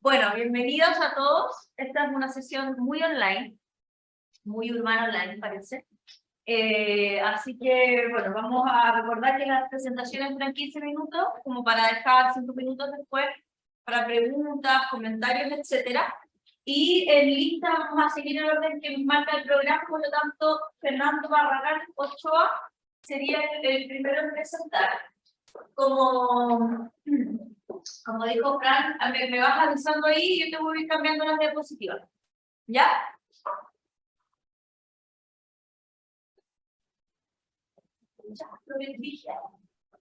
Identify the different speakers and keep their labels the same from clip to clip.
Speaker 1: Bueno, bienvenidos a todos. Esta es una sesión muy online, muy urbana online, parece. Así que, bueno, vamos a recordar que las presentaciones duran 15 minutos, como para dejar 5 minutos después para preguntas, comentarios, etcétera. Y en lista vamos a seguir el orden que nos marca el programa, por lo tanto, Fernando Barragán Ochoa sería el primero en presentar. Como dijo Fran, me vas avisando ahí y yo te voy a ir cambiando las diapositivas. ¿Ya?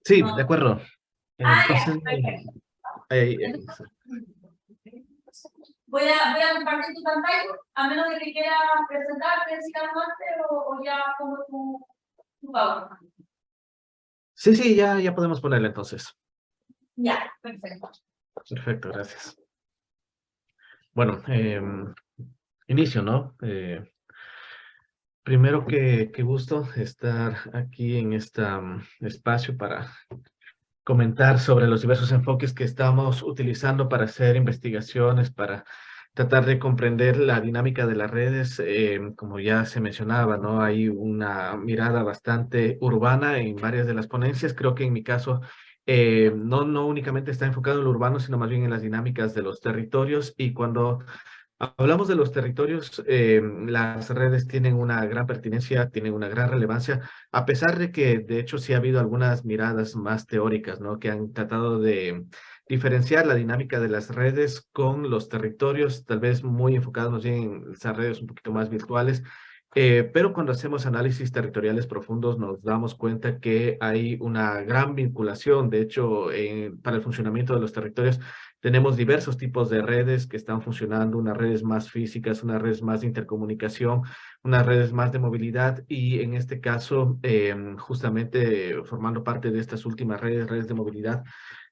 Speaker 2: Sí,
Speaker 1: no.
Speaker 2: De acuerdo. Entonces,
Speaker 1: Voy a compartir tu pantalla, a menos de que quieras presentarte, decir algo antes, o ya pongo tu PowerPoint.
Speaker 2: sí, ya podemos ponerle entonces.
Speaker 1: Ya, perfecto.
Speaker 2: Perfecto, gracias. Bueno, inicio, ¿no? Primero qué gusto estar aquí en este espacio para comentar sobre los diversos enfoques que estamos utilizando para hacer investigaciones, para tratar de comprender la dinámica de las redes. Como ya se mencionaba, ¿no? Hay una mirada bastante urbana en varias de las ponencias. Creo que en mi caso no únicamente está enfocado en lo urbano, sino más bien en las dinámicas de los territorios. Y cuando hablamos de los territorios, las redes tienen una gran pertinencia, tienen una gran relevancia, a pesar de que, de hecho, sí ha habido algunas miradas más teóricas, ¿no? Que han tratado de diferenciar la dinámica de las redes con los territorios, tal vez muy enfocados más bien en esas redes un poquito más virtuales. Pero cuando hacemos análisis territoriales profundos nos damos cuenta que hay una gran vinculación. De hecho, para el funcionamiento de los territorios tenemos diversos tipos de redes que están funcionando, unas redes más físicas, unas redes más de intercomunicación, unas redes más de movilidad y en este caso, justamente formando parte de estas últimas redes de movilidad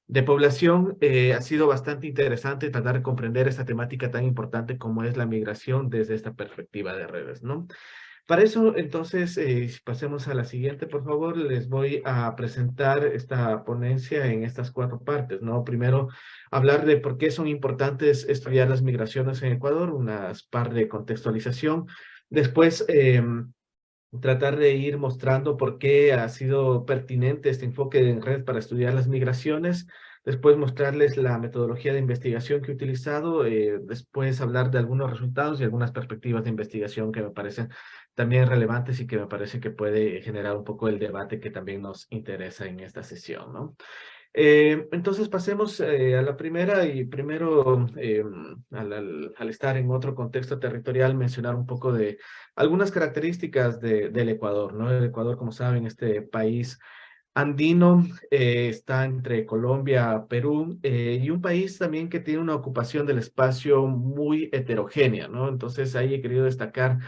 Speaker 2: de población, ha sido bastante interesante tratar de comprender esta temática tan importante como es la migración desde esta perspectiva de redes, ¿no? Para eso, entonces, si pasemos a la siguiente, por favor, les voy a presentar esta ponencia en estas 4 partes, ¿no? Primero, hablar de por qué son importantes estudiar las migraciones en Ecuador, unas par de contextualización. Después, tratar de ir mostrando por qué ha sido pertinente este enfoque en red para estudiar las migraciones. Después mostrarles la metodología de investigación que he utilizado. Después hablar de algunos resultados y algunas perspectivas de investigación que me parecen también relevantes y que me parece que puede generar un poco el debate que también nos interesa en esta sesión, ¿no? Entonces pasemos a la primera y primero al estar en otro contexto territorial mencionar un poco de algunas características del Ecuador, ¿no? El Ecuador, como saben, este país andino, está entre Colombia, Perú, y un país también que tiene una ocupación del espacio muy heterogénea, ¿no? Entonces ahí he querido destacar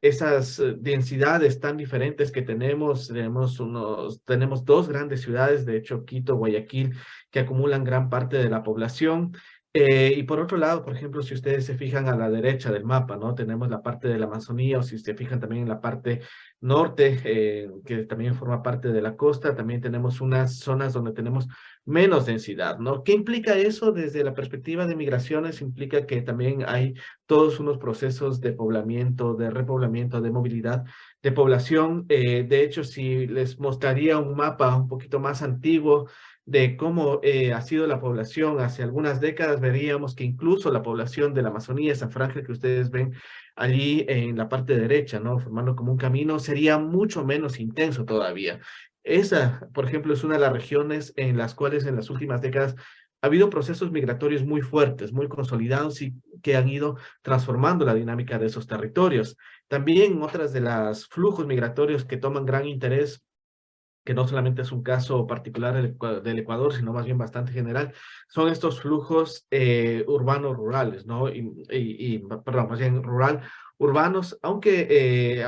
Speaker 2: esas densidades tan diferentes que tenemos. Tenemos 2 grandes ciudades, de hecho, Quito, Guayaquil, que acumulan gran parte de la población. Y por otro lado, por ejemplo, si ustedes se fijan a la derecha del mapa, ¿no? Tenemos la parte de la Amazonía, o si se fijan también en la parte norte, que también forma parte de la costa, también tenemos unas zonas donde tenemos menos densidad, ¿no? ¿Qué implica eso desde la perspectiva de migraciones? Implica que también hay todos unos procesos de poblamiento, de repoblamiento, de movilidad, de población. De hecho, si les mostraría un mapa un poquito más antiguo de cómo ha sido la población hace algunas décadas, veríamos que incluso la población de la Amazonía, esa franja que ustedes ven allí en la parte derecha, ¿no? Formando como un camino, sería mucho menos intenso todavía. Esa, por ejemplo, es una de las regiones en las cuales en las últimas décadas ha habido procesos migratorios muy fuertes, muy consolidados y que han ido transformando la dinámica de esos territorios. También otras de las flujos migratorios que toman gran interés, que no solamente es un caso particular del Ecuador, sino más bien bastante general, son estos flujos urbanos rurales, ¿no? Perdón, más bien urbanos, aunque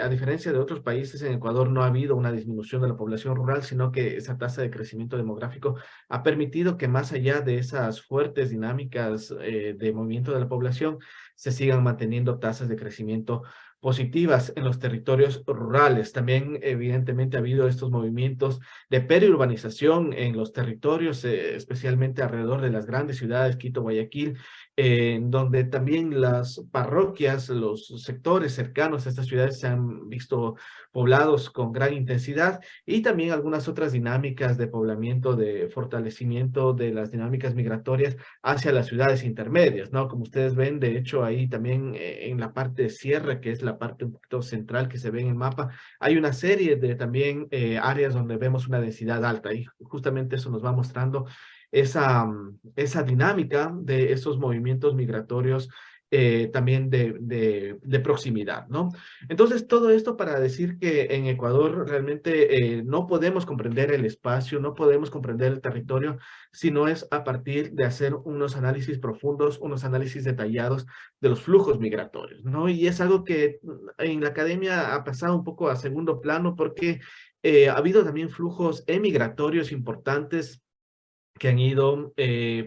Speaker 2: a diferencia de otros países, en Ecuador no ha habido una disminución de la población rural, sino que esa tasa de crecimiento demográfico ha permitido que más allá de esas fuertes dinámicas de movimiento de la población, se sigan manteniendo tasas de crecimiento positivas en los territorios rurales. También, evidentemente, ha habido estos movimientos de periurbanización en los territorios, especialmente alrededor de las grandes ciudades, Quito, Guayaquil, en donde también las parroquias, los sectores cercanos a estas ciudades se han visto poblados con gran intensidad, y también algunas otras dinámicas de poblamiento, de fortalecimiento de las dinámicas migratorias hacia las ciudades intermedias, ¿no? Como ustedes ven, de hecho, ahí también en la parte de sierra, que es la parte un poquito central que se ve en el mapa, hay una serie de también áreas donde vemos una densidad alta, y justamente eso nos va mostrando esa dinámica de esos movimientos migratorios, también de proximidad, ¿no? Entonces, todo esto para decir que en Ecuador realmente no podemos comprender el espacio, no podemos comprender el territorio, si no es a partir de hacer unos análisis profundos, unos análisis detallados de los flujos migratorios, ¿no? Y es algo que en la academia ha pasado un poco a segundo plano, porque ha habido también flujos emigratorios importantes que han ido,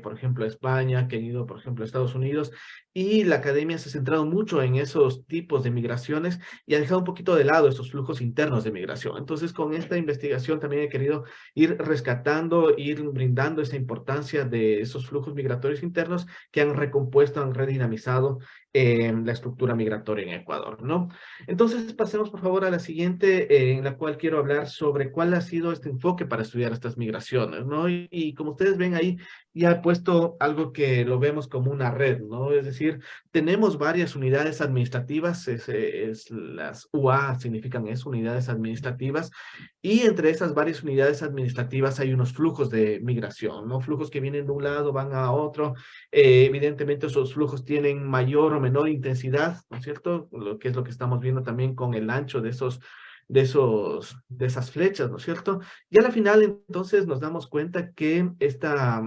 Speaker 2: por ejemplo, a España, que han ido, por ejemplo, a Estados Unidos, y la academia se ha centrado mucho en esos tipos de migraciones y ha dejado un poquito de lado esos flujos internos de migración. Entonces, con esta investigación también he querido ir rescatando, ir brindando esa importancia de esos flujos migratorios internos que han recompuesto, han redinamizado la estructura migratoria en Ecuador, ¿no? Entonces, pasemos por favor a la siguiente, en la cual quiero hablar sobre cuál ha sido este enfoque para estudiar estas migraciones, ¿no? Y como ustedes ven ahí, ya he puesto algo que lo vemos como una red, ¿no? Es decir, tenemos varias unidades administrativas, las UA significan eso, unidades administrativas, y entre esas varias unidades administrativas hay unos flujos de migración, ¿no? Flujos que vienen de un lado, van a otro. Evidentemente esos flujos tienen mayor o menor intensidad, ¿no es cierto? Lo que es lo que estamos viendo también con el ancho de esas flechas, ¿no es cierto? Y a la final, entonces, nos damos cuenta que esta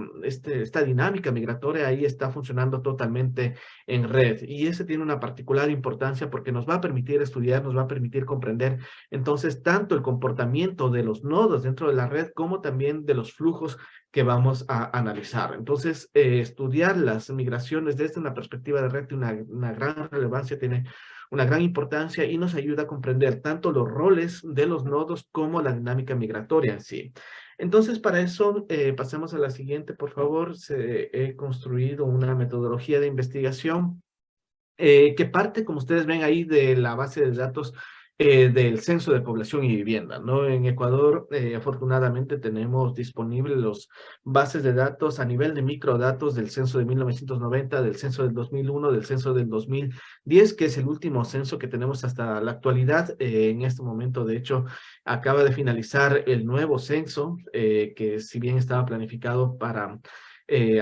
Speaker 2: dinámica migratoria ahí está funcionando totalmente en red. Y ese tiene una particular importancia porque nos va a permitir estudiar, nos va a permitir comprender, entonces, tanto el comportamiento de los nodos dentro de la red como también de los flujos que vamos a analizar. Entonces, estudiar las migraciones desde una perspectiva de red tiene una gran relevancia, tiene una gran importancia y nos ayuda a comprender tanto los roles de los nodos como la dinámica migratoria en sí. Entonces, para eso, pasemos a la siguiente, por favor. He construido una metodología de investigación que parte, como ustedes ven ahí, de la base de datos del Censo de Población y Vivienda, ¿no? En Ecuador, afortunadamente, tenemos disponibles los bases de datos a nivel de microdatos del censo de 1990, del censo del 2001, del censo del 2010, que es el último censo que tenemos hasta la actualidad. En este momento, de hecho, acaba de finalizar el nuevo censo, que si bien estaba planificado para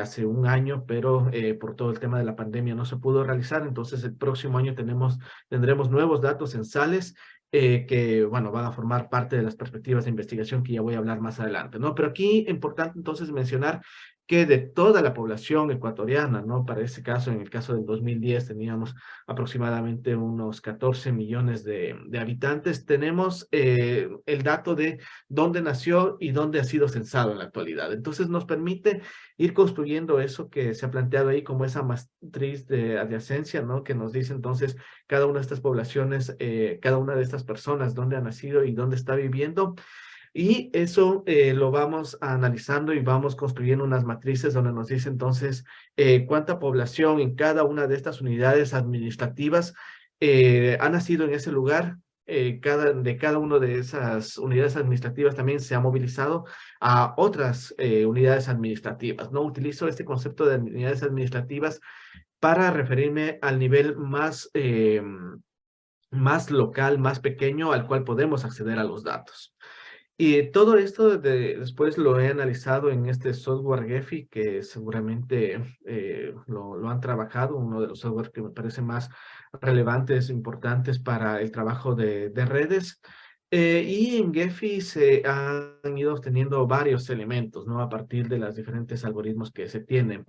Speaker 2: hace un año, pero por todo el tema de la pandemia no se pudo realizar. Entonces, el próximo año tendremos nuevos datos censales que, bueno, van a formar parte de las perspectivas de investigación que ya voy a hablar más adelante, ¿no? Pero aquí, importante entonces mencionar que de toda la población ecuatoriana, ¿no? Para ese caso, en el caso del 2010, teníamos aproximadamente unos 14 millones de habitantes. Tenemos el dato de dónde nació y dónde ha sido censado en la actualidad. Entonces, nos permite ir construyendo eso que se ha planteado ahí como esa matriz de adyacencia, ¿no? Que nos dice entonces cada una de estas poblaciones, cada una de estas personas, dónde ha nacido y dónde está viviendo. Y eso lo vamos analizando y vamos construyendo unas matrices donde nos dice entonces cuánta población en cada una de estas unidades administrativas ha nacido en ese lugar. De cada una de esas unidades administrativas también se ha movilizado a otras unidades administrativas, ¿no? Utilizo este concepto de unidades administrativas para referirme al nivel más local, más pequeño, al cual podemos acceder a los datos. Y todo esto después lo he analizado en este software Gephi, que seguramente lo han trabajado, uno de los software que me parece más relevantes, importantes para el trabajo de redes. Y en Gephi se han ido obteniendo varios elementos, ¿no? A partir de los diferentes algoritmos que se tienen.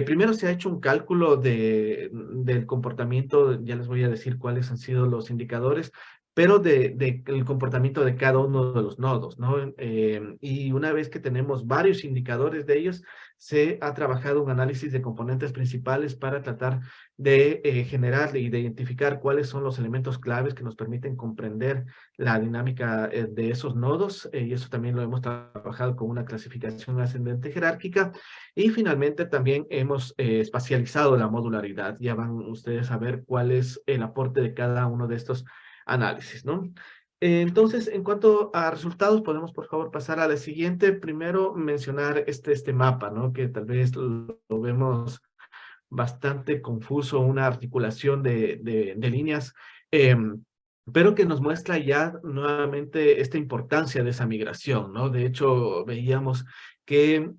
Speaker 2: Primero se ha hecho un cálculo del comportamiento, ya les voy a decir cuáles han sido los indicadores, pero de el comportamiento de cada uno de los nodos, ¿no? Y una vez que tenemos varios indicadores de ellos, se ha trabajado un análisis de componentes principales para tratar de generar y de identificar cuáles son los elementos claves que nos permiten comprender la dinámica de esos nodos, y eso también lo hemos trabajado con una clasificación ascendente jerárquica, y finalmente también hemos espacializado la modularidad. Ya van ustedes a ver cuál es el aporte de cada uno de estos análisis, ¿no? Entonces, en cuanto a resultados, podemos por favor pasar a la siguiente. Primero mencionar este mapa, ¿no? Que tal vez lo vemos bastante confuso, una articulación de líneas, pero que nos muestra ya nuevamente esta importancia de esa migración, ¿no? De hecho, veíamos que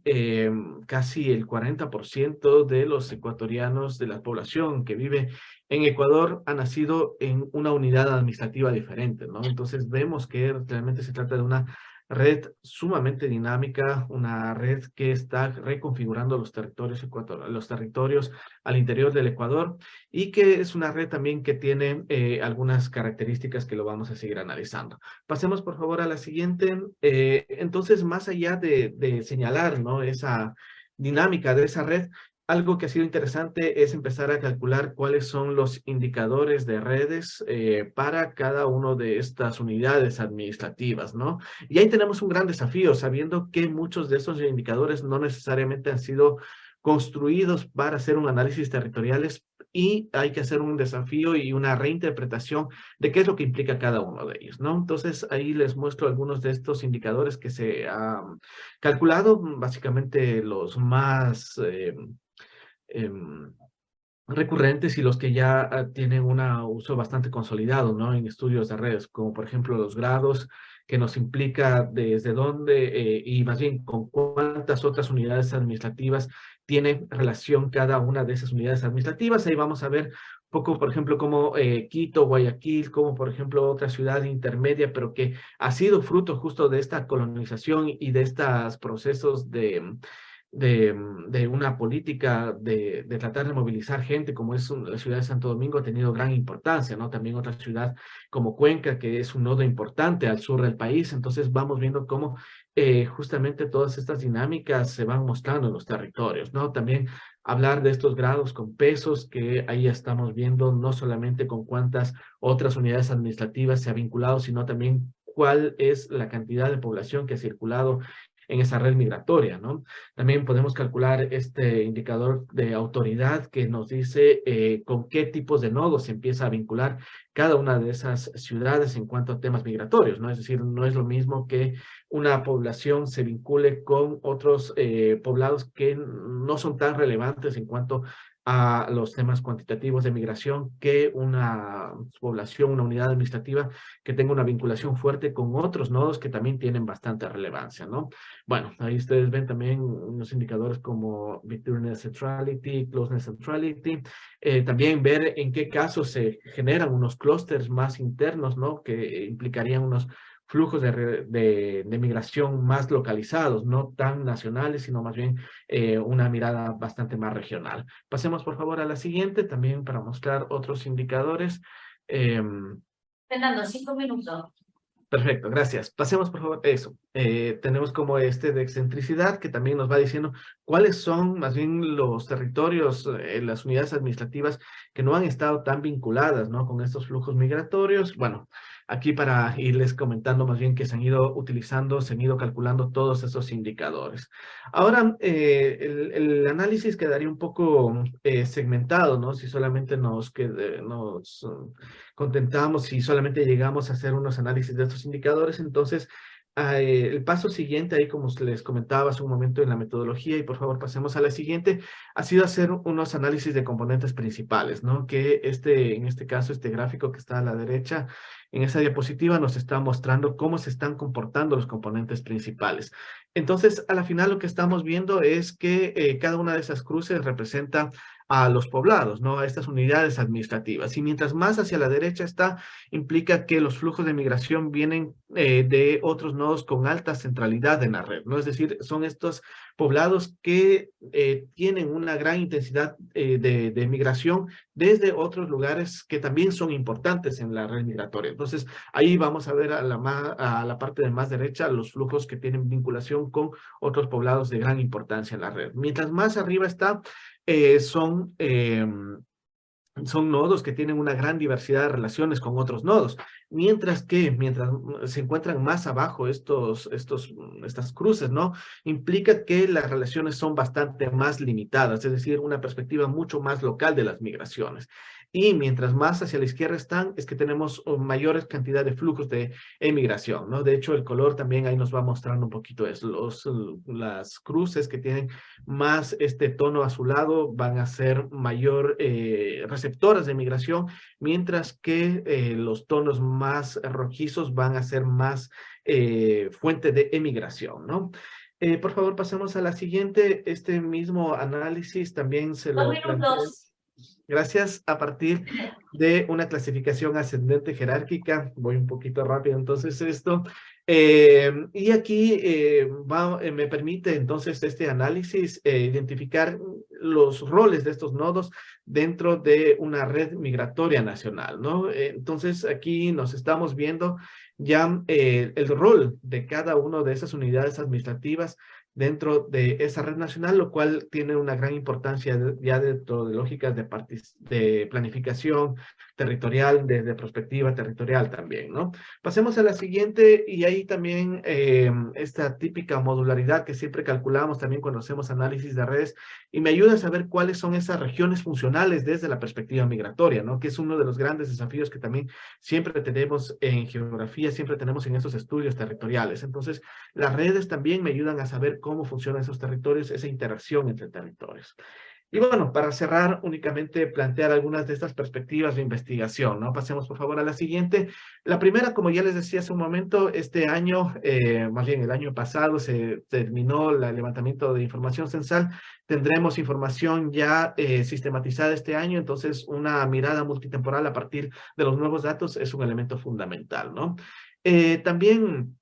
Speaker 2: casi el 40% de los ecuatorianos, de la población que vive en Ecuador, ha nacido en una unidad administrativa diferente, ¿no? Entonces vemos que realmente se trata de una red sumamente dinámica, una red que está reconfigurando los territorios al interior del Ecuador, y que es una red también que tiene algunas características que lo vamos a seguir analizando. Pasemos por favor a la siguiente. Entonces, más allá de señalar, ¿no?, esa dinámica de esa red, algo que ha sido interesante es empezar a calcular cuáles son los indicadores de redes para cada una de estas unidades administrativas, ¿no? Y ahí tenemos un gran desafío, sabiendo que muchos de estos indicadores no necesariamente han sido construidos para hacer un análisis territoriales, y hay que hacer un desafío y una reinterpretación de qué es lo que implica cada uno de ellos, ¿no? Entonces, ahí les muestro algunos de estos indicadores que se han calculado, básicamente los más em, recurrentes y los que ya tienen un uso bastante consolidado, ¿no?, en estudios de redes, como por ejemplo los grados, que nos implica desde dónde y más bien con cuántas otras unidades administrativas tiene relación cada una de esas unidades administrativas. Ahí vamos a ver un poco, por ejemplo, como Quito, Guayaquil, como por ejemplo otra ciudad intermedia, pero que ha sido fruto justo de esta colonización y de estos procesos de una política de tratar de movilizar gente, como es la ciudad de Santo Domingo, ha tenido gran importancia, ¿no? También otra ciudad como Cuenca, que es un nodo importante al sur del país. Entonces vamos viendo cómo justamente todas estas dinámicas se van mostrando en los territorios, ¿no? También hablar de estos grados con pesos, que ahí estamos viendo no solamente con cuántas otras unidades administrativas se ha vinculado, sino también cuál es la cantidad de población que ha circulado en esa red migratoria, ¿no? También podemos calcular este indicador de autoridad, que nos dice con qué tipos de nodos se empieza a vincular cada una de esas ciudades en cuanto a temas migratorios, ¿no? Es decir, no es lo mismo que una población se vincule con otros poblados que no son tan relevantes en cuanto a los temas cuantitativos de migración, que una población, una unidad administrativa que tenga una vinculación fuerte con otros nodos que también tienen bastante relevancia, ¿no? Bueno, ahí ustedes ven también unos indicadores como Victoriness Centrality, Closeness Centrality, también ver en qué casos se generan unos clústeres más internos, ¿no?, que implicarían unos flujos de migración más localizados, no tan nacionales, sino más bien una mirada bastante más regional. Pasemos por favor a la siguiente, también para mostrar otros indicadores.
Speaker 1: Fernando, 5 minutos.
Speaker 2: Perfecto, gracias. Pasemos por favor, eso. Tenemos como este de excentricidad, que también nos va diciendo cuáles son más bien los territorios, las unidades administrativas que no han estado tan vinculadas, ¿no?, con estos flujos migratorios. Bueno, aquí para irles comentando más bien que se han ido utilizando, se han ido calculando todos esos indicadores. Ahora, el análisis quedaría un poco segmentado, ¿no? Si solamente nos contentamos, si solamente llegamos a hacer unos análisis de estos indicadores. Entonces, el paso siguiente, ahí como les comentaba hace un momento en la metodología, y por favor pasemos a la siguiente, ha sido hacer unos análisis de componentes principales, ¿no? Que en este caso, este gráfico que está a la derecha, en esa diapositiva, nos está mostrando cómo se están comportando los componentes principales. Entonces, a la final lo que estamos viendo es que cada una de esas cruces representa a los poblados, ¿no? A estas unidades administrativas. Y mientras más hacia la derecha está, implica que los flujos de migración vienen de otros nodos con alta centralidad en la red, ¿no? Es decir, son estos poblados que tienen una gran intensidad de migración desde otros lugares que también son importantes en la red migratoria. Entonces, ahí vamos a ver a la parte de más derecha los flujos que tienen vinculación con otros poblados de gran importancia en la red. Mientras más arriba está, son nodos que tienen una gran diversidad de relaciones con otros nodos, mientras se encuentran más abajo estas cruces, ¿no? Implica que las relaciones son bastante más limitadas, es decir, una perspectiva mucho más local de las migraciones. Y mientras más hacia la izquierda están, es que tenemos mayor cantidad de flujos de emigración, ¿no? De hecho, el color también ahí nos va mostrando un poquito eso. Las cruces que tienen más este tono azulado van a ser mayor receptoras de migración, mientras que los tonos más rojizos van a ser más fuente de emigración, ¿no? Por favor, pasemos a la siguiente. Este mismo análisis también se lo
Speaker 1: 2 minutos.
Speaker 2: Gracias, a partir de una clasificación ascendente jerárquica. Voy un poquito rápido, entonces esto. Y aquí me permite entonces este análisis identificar los roles de estos nodos dentro de una red migratoria nacional, ¿no? Entonces aquí nos estamos viendo ya el rol de cada una de esas unidades administrativas dentro de esa red nacional, lo cual tiene una gran importancia ya dentro de lógicas de planificación territorial, de perspectiva territorial también, ¿no? Pasemos a la siguiente, y ahí también esta típica modularidad que siempre calculamos también cuando hacemos análisis de redes, y me ayuda a saber cuáles son esas regiones funcionales desde la perspectiva migratoria, ¿no? Que es uno de los grandes desafíos que también siempre tenemos en geografía, siempre tenemos en esos estudios territoriales. Entonces, las redes también me ayudan a saber cómo funcionan esos territorios, esa interacción entre territorios. Y bueno, para cerrar, únicamente plantear algunas de estas perspectivas de investigación, ¿no? Pasemos, por favor, a la siguiente. La primera, como ya les decía hace un momento, este año, más bien el año pasado, se terminó el levantamiento de información censal. Tendremos información ya sistematizada este año, entonces una mirada multitemporal a partir de los nuevos datos es un elemento fundamental, ¿no? También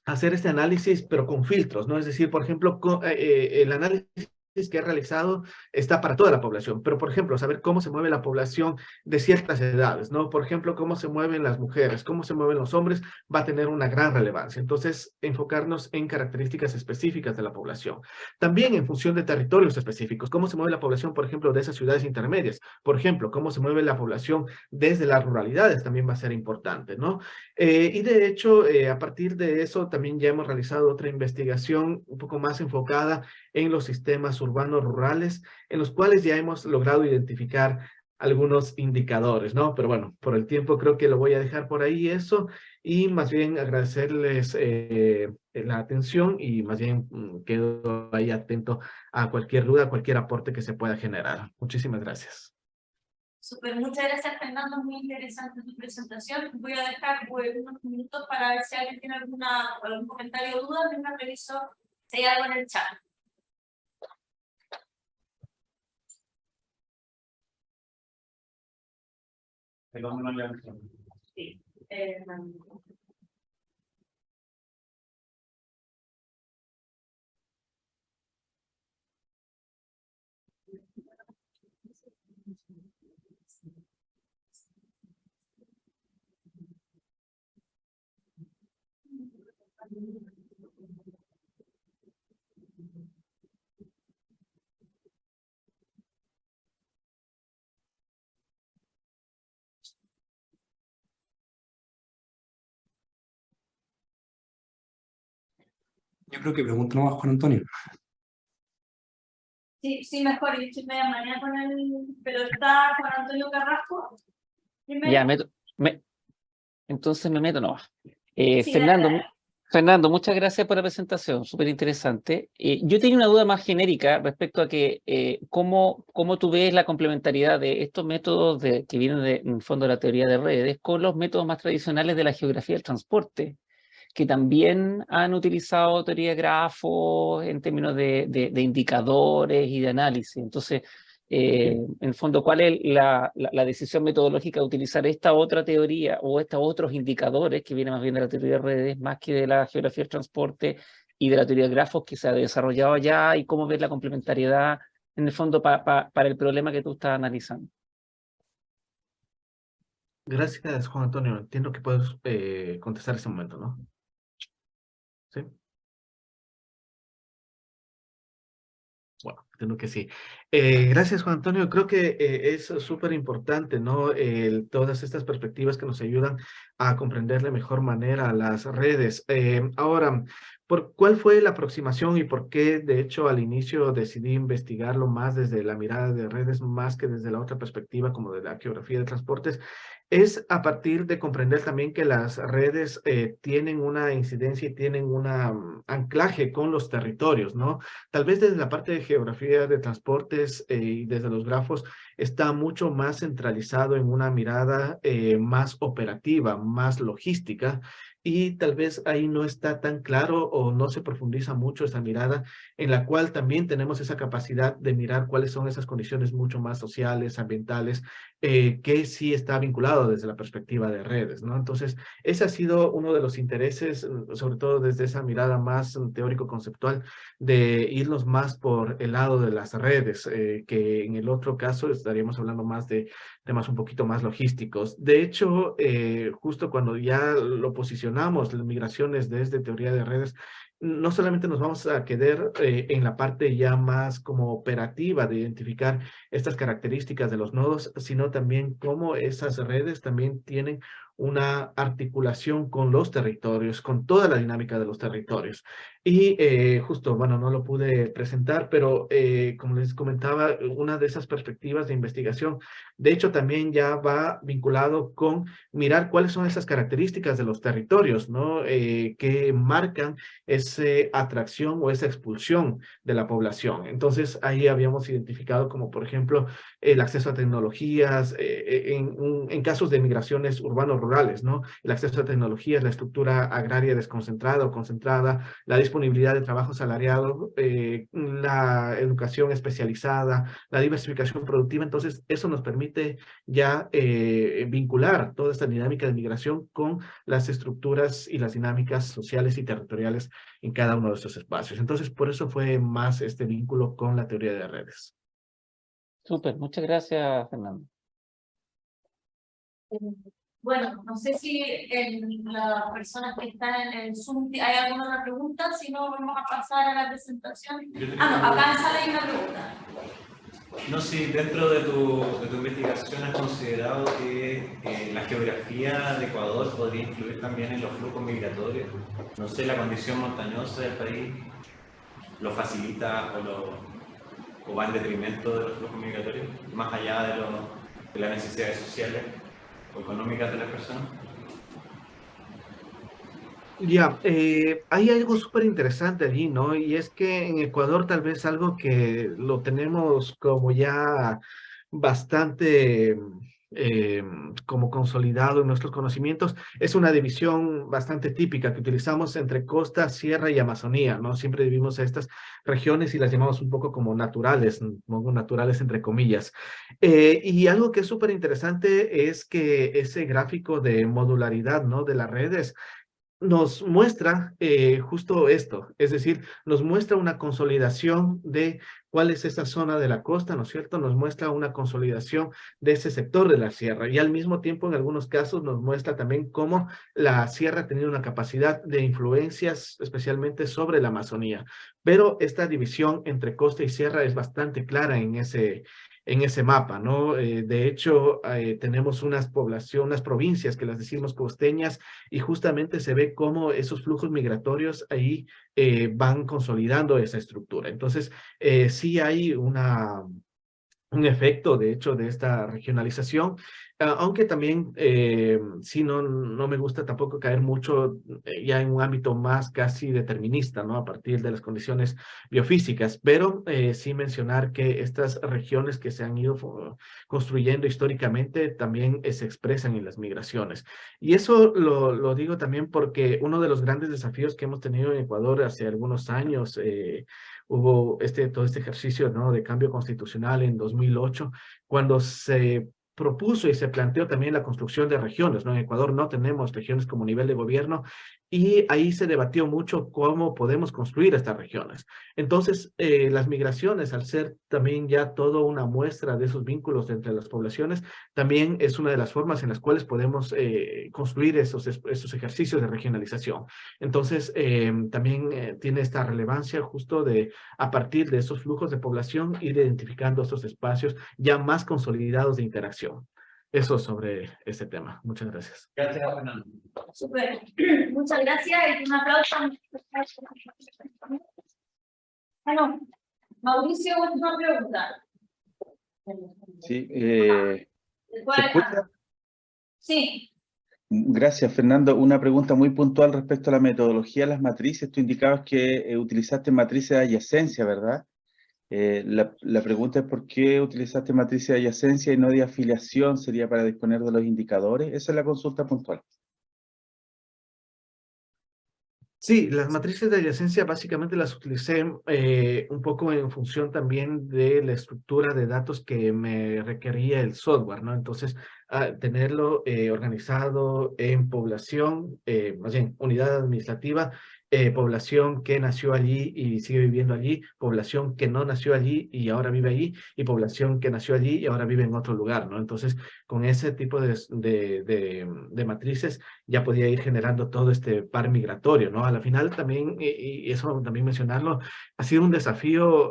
Speaker 2: hacer este análisis, pero con filtros, ¿no? Es decir, por ejemplo, el análisis que he realizado está para toda la población, pero por ejemplo, saber cómo se mueve la población de ciertas edades, ¿no? Por ejemplo, cómo se mueven las mujeres, cómo se mueven los hombres, va a tener una gran relevancia. Entonces, enfocarnos en características específicas de la población. También en función de territorios específicos, cómo se mueve la población, por ejemplo, de esas ciudades intermedias. Por ejemplo, cómo se mueve la población desde las ruralidades también va a ser importante, ¿no? Y de hecho, a partir de eso, también ya hemos realizado otra investigación un poco más enfocada en los sistemas urbanos rurales, en los cuales ya hemos logrado identificar algunos indicadores, ¿no? Pero bueno, por el tiempo creo que lo voy a dejar por ahí eso, y más bien agradecerles la atención, y más bien quedo ahí atento a cualquier duda, cualquier aporte que se pueda generar. Muchísimas gracias.
Speaker 1: Súper, muchas gracias, Fernando, muy interesante tu presentación. Voy a dejar unos minutos para ver si alguien tiene algún comentario o duda. Mientras reviso si hay algo en el chat. Sí.
Speaker 3: Yo creo que pregunto nomás Juan Antonio.
Speaker 1: Sí, mejor. Yo estoy media mañana con él, pero está Juan Antonio Carrasco. Primero.
Speaker 4: Ya, entonces me meto nomás.
Speaker 1: Sí,
Speaker 4: Fernando, muchas gracias por la presentación, súper interesante. Yo tenía una duda más genérica respecto a que cómo tú ves la complementariedad de estos métodos que vienen en el fondo de la teoría de redes con los métodos más tradicionales de la geografía del transporte, que también han utilizado teoría de grafos en términos de indicadores y de análisis. Entonces, En el fondo, ¿cuál es la decisión metodológica de utilizar esta otra teoría o estos otros indicadores que vienen más bien de la teoría de redes, más que de la geografía del transporte y de la teoría de grafos que se ha desarrollado allá, y cómo ver la complementariedad en el fondo para el problema que tú estás analizando?
Speaker 2: Gracias, Juan Antonio. Entiendo que puedes contestar ese momento, ¿no? Sí. Bueno, entiendo que sí. Gracias, Juan Antonio. Creo que es súper importante, ¿no? Todas estas perspectivas que nos ayudan a comprender de mejor manera las redes. Ahora, ¿cuál fue la aproximación y por qué, de hecho, al inicio decidí investigarlo más desde la mirada de redes, más que desde la otra perspectiva, como de la geografía de transportes? Es a partir de comprender también que las redes tienen una incidencia y tienen un anclaje con los territorios, ¿no? Tal vez desde la parte de geografía de transportes y desde los grafos está mucho más centralizado en una mirada más operativa, más logística, y tal vez ahí no está tan claro o no se profundiza mucho esa mirada en la cual también tenemos esa capacidad de mirar cuáles son esas condiciones mucho más sociales, ambientales, que sí está vinculado desde la perspectiva de redes, ¿no? Entonces, ese ha sido uno de los intereses, sobre todo desde esa mirada más teórico-conceptual, de irnos más por el lado de las redes, que en el otro caso estaríamos hablando más de temas un poquito más logísticos. De hecho, justo cuando ya lo posicionamos, las migraciones desde teoría de redes, no solamente nos vamos a quedar en la parte ya más como operativa de identificar estas características de los nodos, sino también cómo esas redes también tienen una articulación con los territorios, con toda la dinámica de los territorios. Y justo, bueno, no lo pude presentar, pero como les comentaba, una de esas perspectivas de investigación, de hecho, también ya va vinculado con mirar cuáles son esas características de los territorios, ¿no? Que marcan esa atracción o esa expulsión de la población. Entonces, ahí habíamos identificado como, por ejemplo, el acceso a tecnologías, en casos de migraciones urbanos-rurales, ¿no? El acceso a tecnologías, la estructura agraria desconcentrada o concentrada, la disponibilidad de trabajo asalariado, la educación especializada, la diversificación productiva. Entonces, eso nos permite ya vincular toda esta dinámica de migración con las estructuras y las dinámicas sociales y territoriales en cada uno de estos espacios. Entonces, por eso fue más este vínculo con la teoría de redes.
Speaker 4: Súper, muchas gracias, Fernando.
Speaker 1: Bueno, no sé si las personas que están en el Zoom hay alguna otra pregunta, si no vamos a pasar a la presentación. No, acá en sala hay una pregunta.
Speaker 5: No sé si dentro de tu investigación has considerado que la geografía de Ecuador podría influir también en los flujos migratorios. No sé, la condición montañosa del país lo facilita o va en detrimento de los flujos migratorios, más allá de las necesidades sociales o económicas de las personas.
Speaker 2: Ya, hay algo súper interesante allí, ¿no? Y es que en Ecuador tal vez algo que lo tenemos como ya bastante como consolidado en nuestros conocimientos, es una división bastante típica que utilizamos entre costa, sierra y Amazonía, ¿no? Siempre dividimos estas regiones y las llamamos un poco como naturales, pongo naturales entre comillas. Y algo que es súper interesante es que ese gráfico de modularidad, ¿no? De las redes nos muestra justo esto, es decir, nos muestra una consolidación de cuál es esa zona de la costa, ¿no es cierto? Nos muestra una consolidación de ese sector de la sierra y al mismo tiempo en algunos casos nos muestra también cómo la sierra ha tenido una capacidad de influencias especialmente sobre la Amazonía. Pero esta división entre costa y sierra es bastante clara en ese mapa, ¿no? De hecho, tenemos unas provincias que las decimos costeñas y justamente se ve cómo esos flujos migratorios ahí van consolidando esa estructura. Entonces, sí hay un efecto, de hecho, de esta regionalización. Aunque también sí no me gusta tampoco caer mucho ya en un ámbito más casi determinista, ¿no? A partir de las condiciones biofísicas, pero sí mencionar que estas regiones que se han ido construyendo históricamente también se expresan en las migraciones. Y eso lo digo también porque uno de los grandes desafíos que hemos tenido en Ecuador hace algunos años, hubo todo este ejercicio, ¿no? De cambio constitucional en 2008, cuando se propuso y se planteó también la construcción de regiones, ¿no? En Ecuador no tenemos regiones como nivel de gobierno y ahí se debatió mucho cómo podemos construir estas regiones. Entonces, las migraciones, al ser también ya toda una muestra de esos vínculos entre las poblaciones, también es una de las formas en las cuales podemos construir esos ejercicios de regionalización. Entonces, también tiene esta relevancia justo de, a partir de esos flujos de población, ir identificando estos espacios ya más consolidados de interacción. Eso sobre este tema. Muchas gracias.
Speaker 5: Gracias, Fernando.
Speaker 1: Súper. Muchas gracias y un aplauso. Bueno, Mauricio, última pregunta.
Speaker 6: Sí,
Speaker 1: Después,
Speaker 6: ¿se escucha?
Speaker 1: Sí.
Speaker 6: Gracias, Fernando. Una pregunta muy puntual respecto a la metodología de las matrices. Tú indicabas que utilizaste matrices de adyacencia, ¿verdad? La pregunta es ¿por qué utilizaste matrices de adyacencia y no de afiliación? ¿Sería para disponer de los indicadores? Esa es la consulta puntual.
Speaker 2: Sí, las matrices de adyacencia básicamente las utilicé un poco en función también de la estructura de datos que me requería el software, ¿no? Entonces, tenerlo organizado en población, más bien, unidad administrativa, población que nació allí y sigue viviendo allí, población que no nació allí y ahora vive allí, y población que nació allí y ahora vive en otro lugar, ¿no? Entonces, con ese tipo de matrices ya podía ir generando todo este par migratorio, ¿no? A la final también, y eso también mencionarlo, ha sido un desafío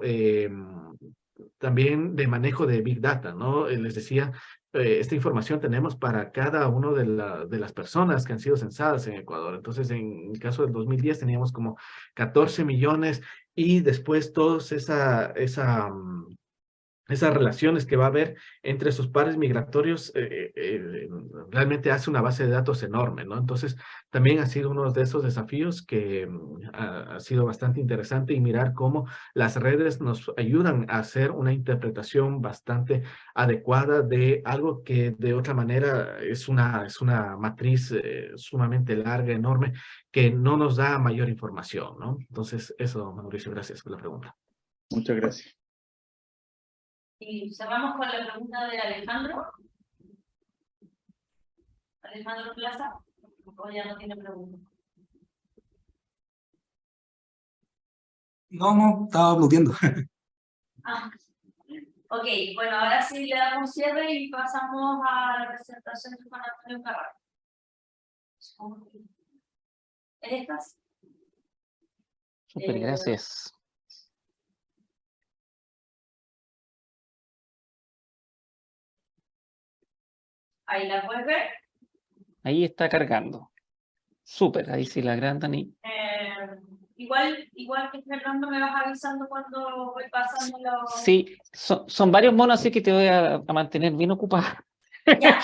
Speaker 2: también de manejo de Big Data, ¿no? Les decía, esta información tenemos para cada una de las personas que han sido censadas en Ecuador. Entonces, en el caso del 2010 teníamos como 14 millones y después todos esas relaciones que va a haber entre esos pares migratorios realmente hace una base de datos enorme, ¿no? Entonces, también ha sido uno de esos desafíos que ha sido bastante interesante y mirar cómo las redes nos ayudan a hacer una interpretación bastante adecuada de algo que de otra manera es una matriz sumamente larga, enorme, que no nos da mayor información, ¿no? Entonces, eso, Mauricio, gracias por la pregunta.
Speaker 6: Muchas gracias.
Speaker 1: Y cerramos con la pregunta de Alejandro. Alejandro Plaza. O ya no tiene pregunta.
Speaker 3: No, estaba aplaudiendo.
Speaker 1: Ok, bueno, ahora sí le damos cierre y pasamos a la presentación de Juan Antonio Carrasco. ¿Estás?
Speaker 4: Súper, gracias.
Speaker 1: Ahí la puedes ver.
Speaker 4: Ahí está cargando. Súper, ahí sí la agrandan y...
Speaker 1: Igual que Fernando, me vas avisando cuando voy pasando los...
Speaker 4: Sí, son varios monos, así que te voy a mantener bien ocupada.
Speaker 1: Ya.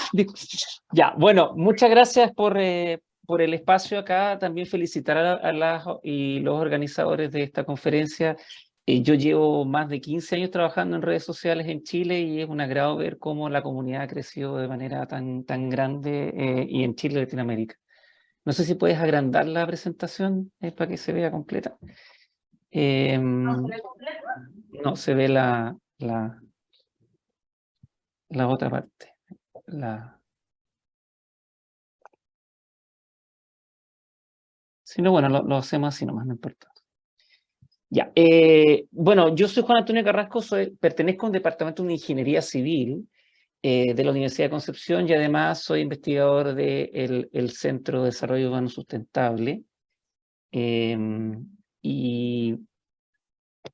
Speaker 4: Ya, bueno, muchas gracias por el espacio acá. También felicitar a las y los organizadores de esta conferencia. Yo llevo más de 15 años trabajando en redes sociales en Chile y es un agrado ver cómo la comunidad ha crecido de manera tan grande y en Chile y Latinoamérica. No sé si puedes agrandar la presentación para que se vea completa.
Speaker 1: ¿No se ve completo?
Speaker 4: No, se ve la otra parte. Si no, bueno, lo hacemos así nomás, no importa. Ya, bueno, yo soy Juan Antonio Carrasco, pertenezco a un departamento de Ingeniería Civil de la Universidad de Concepción y además soy investigador del Centro de Desarrollo Urbano Sustentable. Y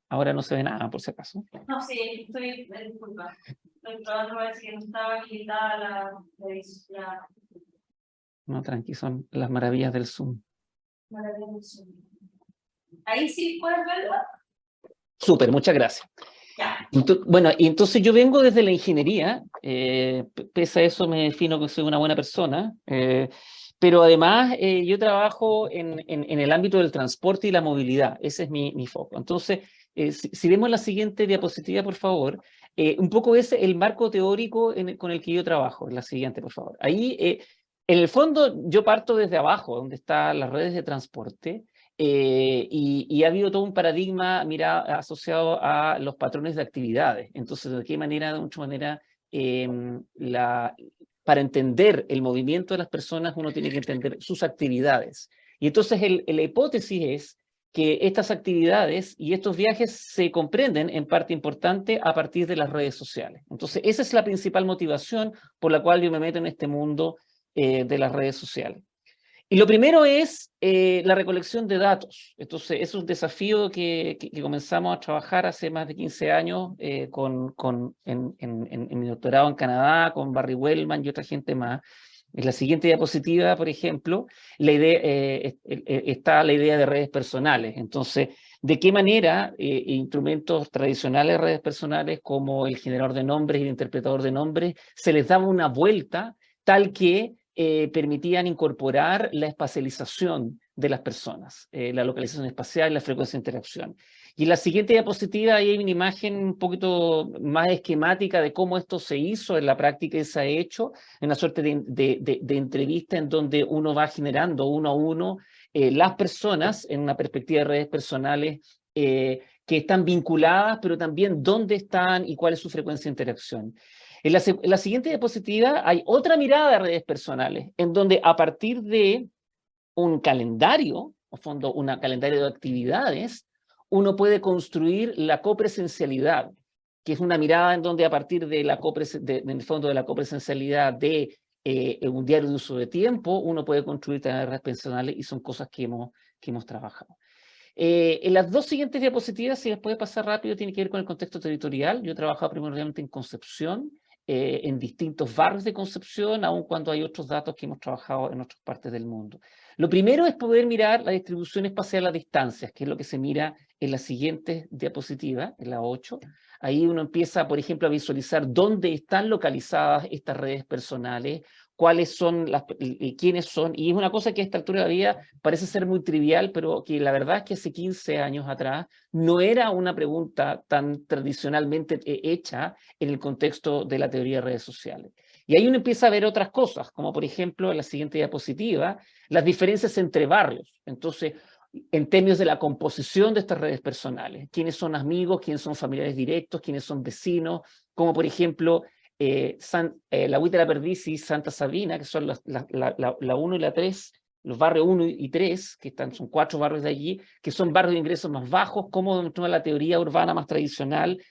Speaker 4: ahora no se ve nada, por si acaso.
Speaker 1: No, sí, disculpa. Estoy probando a ver si no estaba habilitada la
Speaker 4: No, tranqui, son las maravillas del Zoom.
Speaker 1: Ahí sí puedes verlo.
Speaker 4: Súper, muchas gracias.
Speaker 1: Ya.
Speaker 4: Bueno, y entonces yo vengo desde la ingeniería, pese a eso me defino que soy una buena persona, pero además yo trabajo en el ámbito del transporte y la movilidad, ese es mi foco. Entonces, si vemos la siguiente diapositiva, por favor, un poco es el marco teórico con el que yo trabajo, la siguiente, por favor. Ahí, en el fondo, yo parto desde abajo, donde están las redes de transporte, y ha habido todo un paradigma asociado a los patrones de actividades. Entonces, de qué manera, de mucha manera, para entender el movimiento de las personas, uno tiene que entender sus actividades. Y entonces la hipótesis es que estas actividades y estos viajes se comprenden en parte importante a partir de las redes sociales. Entonces, esa es la principal motivación por la cual yo me meto en este mundo de las redes sociales. Y lo primero es la recolección de datos. Entonces, es un desafío que comenzamos a trabajar hace más de 15 años en mi doctorado en Canadá, con Barry Wellman y otra gente más. En la siguiente diapositiva, por ejemplo, la idea, está la idea de redes personales. Entonces, ¿de qué manera instrumentos tradicionales de redes personales como el generador de nombres y el interpretador de nombres se les daba una vuelta tal que permitían incorporar la espacialización de las personas, la localización espacial, la frecuencia de interacción? Y en la siguiente diapositiva ahí hay una imagen un poquito más esquemática de cómo esto se hizo en la práctica y se ha hecho, en una suerte de entrevista en donde uno va generando uno a uno las personas en una perspectiva de redes personales que están vinculadas, pero también dónde están y cuál es su frecuencia de interacción. En la siguiente diapositiva hay otra mirada de redes personales, en donde a partir de un calendario, o fondo, un calendario de actividades, uno puede construir la copresencialidad, que es una mirada en donde a partir de en el fondo de la copresencialidad de un diario de uso de tiempo, uno puede construir también redes personales y son cosas que hemos trabajado. En las dos siguientes diapositivas, si les puede pasar rápido, tiene que ver con el contexto territorial. Yo he trabajado primordialmente en Concepción, en distintos barrios de Concepción, aun cuando hay otros datos que hemos trabajado en otras partes del mundo. Lo primero es poder mirar la distribución espacial a distancias, que es lo que se mira en la siguiente diapositiva, en la 8. Ahí uno empieza, por ejemplo, a visualizar dónde están localizadas estas redes personales, cuáles son, quiénes son, y es una cosa que a esta altura de la vida parece ser muy trivial, pero que la verdad es que hace 15 años atrás no era una pregunta tan tradicionalmente hecha en el contexto de la teoría de redes sociales. Y ahí uno empieza a ver otras cosas, como por ejemplo en la siguiente diapositiva, las diferencias entre barrios. Entonces, en términos de la composición de estas redes personales, quiénes son amigos, quiénes son familiares directos, quiénes son vecinos, como por ejemplo la Huita de la Perdiz y Santa Sabina, que son la 1 y la 3, los barrios 1 y 3, que son 4 barrios de allí, que son barrios de ingresos más bajos, como dentro de la teoría urbana más tradicional,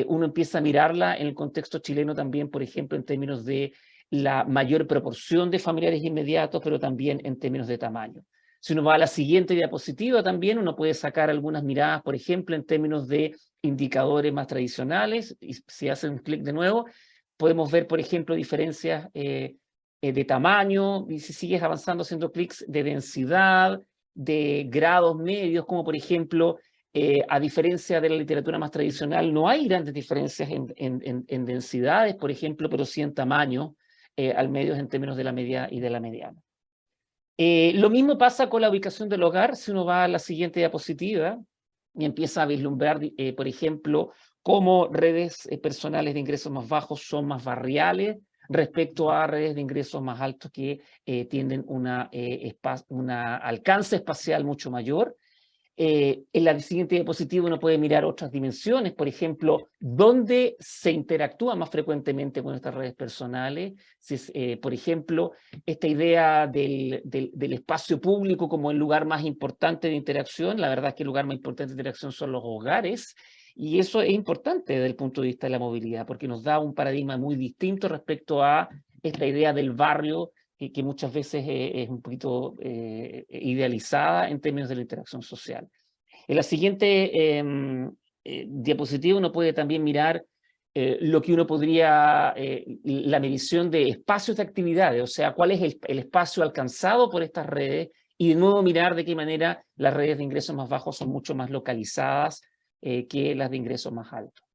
Speaker 4: uno empieza a mirarla en el contexto chileno también, por ejemplo, en términos de la mayor proporción de familiares inmediatos, pero también en términos de tamaño. Si uno va a la siguiente diapositiva también, uno puede sacar algunas miradas, por ejemplo, en términos de indicadores más tradicionales, y si hacen un clic de nuevo, podemos ver, por ejemplo, diferencias de tamaño, y si sigues avanzando haciendo clics de densidad, de grados medios, como por ejemplo, a diferencia de la literatura más tradicional, no hay grandes diferencias en densidades, por ejemplo, pero sí en tamaño, al medio en términos de la media y de la mediana. Lo mismo pasa con la ubicación del hogar. Si uno va a la siguiente diapositiva y empieza a vislumbrar, por ejemplo, cómo redes personales de ingresos más bajos son más barriales respecto a redes de ingresos más altos que tienen un alcance espacial mucho mayor. En la siguiente diapositiva uno puede mirar otras dimensiones, por ejemplo, dónde se interactúa más frecuentemente con estas redes personales. Por ejemplo, esta idea del espacio público como el lugar más importante de interacción. La verdad es que el lugar más importante de interacción son los hogares, y eso es importante desde el punto de vista de la movilidad, porque nos da un paradigma muy distinto respecto a esta idea del barrio, que muchas veces es un poquito idealizada en términos de la interacción social. En la siguiente diapositiva uno puede también mirar lo que uno podría, la medición de espacios de actividades, o sea, cuál es el espacio alcanzado por estas redes, y de nuevo mirar de qué manera las redes de ingresos más bajos son mucho más localizadas que las de ingresos más altos.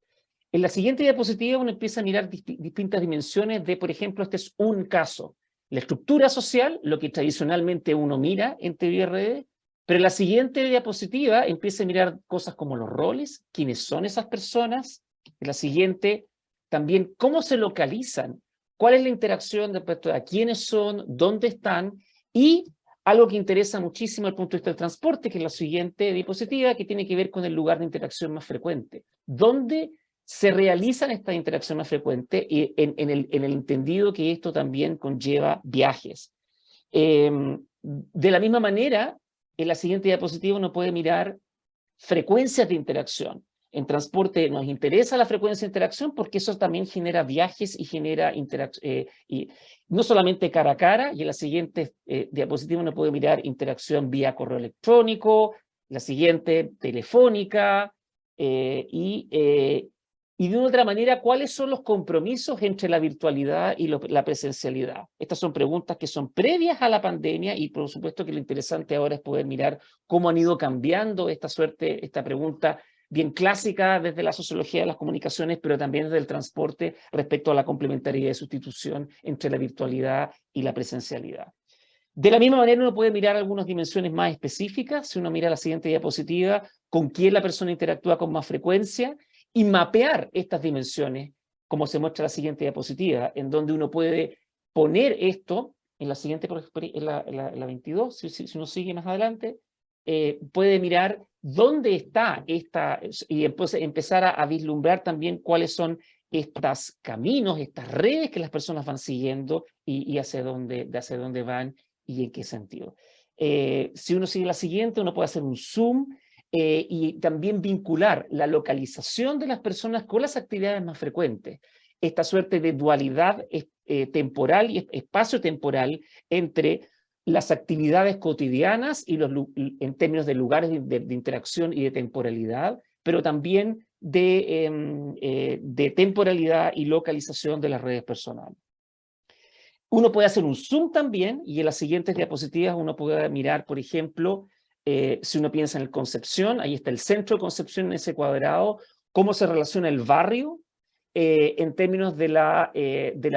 Speaker 4: En la siguiente diapositiva uno empieza a mirar distintas dimensiones de, por ejemplo, este es un caso. La estructura social, lo que tradicionalmente uno mira en teoría de redes, pero en la siguiente diapositiva empieza a mirar cosas como los roles, quiénes son esas personas. En la siguiente, también cómo se localizan, cuál es la interacción respecto a quiénes son, dónde están, y algo que interesa muchísimo desde el punto de vista del transporte, que es la siguiente diapositiva, que tiene que ver con el lugar de interacción más frecuente. ¿Dónde se realizan estas interacciones más frecuentes? Y en el entendido que esto también conlleva viajes. De la misma manera, en la siguiente diapositiva uno puede mirar frecuencias de interacción. En transporte nos interesa la frecuencia de interacción porque eso también genera viajes y genera interacción, y no solamente cara a cara, y en la siguiente diapositiva uno puede mirar interacción vía correo electrónico, la siguiente telefónica, y de una otra manera, ¿cuáles son los compromisos entre la virtualidad y la presencialidad? Estas son preguntas que son previas a la pandemia y por supuesto que lo interesante ahora es poder mirar cómo han ido cambiando esta pregunta bien clásica desde la sociología de las comunicaciones, pero también desde el transporte respecto a la complementariedad y sustitución entre la virtualidad y la presencialidad. De la misma manera uno puede mirar algunas dimensiones más específicas. Si uno mira la siguiente diapositiva, con quién la persona interactúa con más frecuencia, y mapear estas dimensiones, como se muestra en la siguiente diapositiva, en donde uno puede poner esto, en la siguiente, en la 22, si uno sigue más adelante, puede mirar dónde está esta, y entonces empezar a vislumbrar también cuáles son estos caminos, estas redes que las personas van siguiendo y hacia dónde van y en qué sentido. Si uno sigue la siguiente, uno puede hacer un zoom y también vincular la localización de las personas con las actividades más frecuentes. Esta suerte de dualidad temporal y espacio-temporal entre las actividades cotidianas y en términos de lugares de interacción y de temporalidad, pero también de temporalidad y localización de las redes personales. Uno puede hacer un zoom también, y en las siguientes diapositivas uno puede mirar, por ejemplo, si uno piensa en el Concepción, ahí está el centro de Concepción en ese cuadrado, cómo se relaciona el barrio en términos de la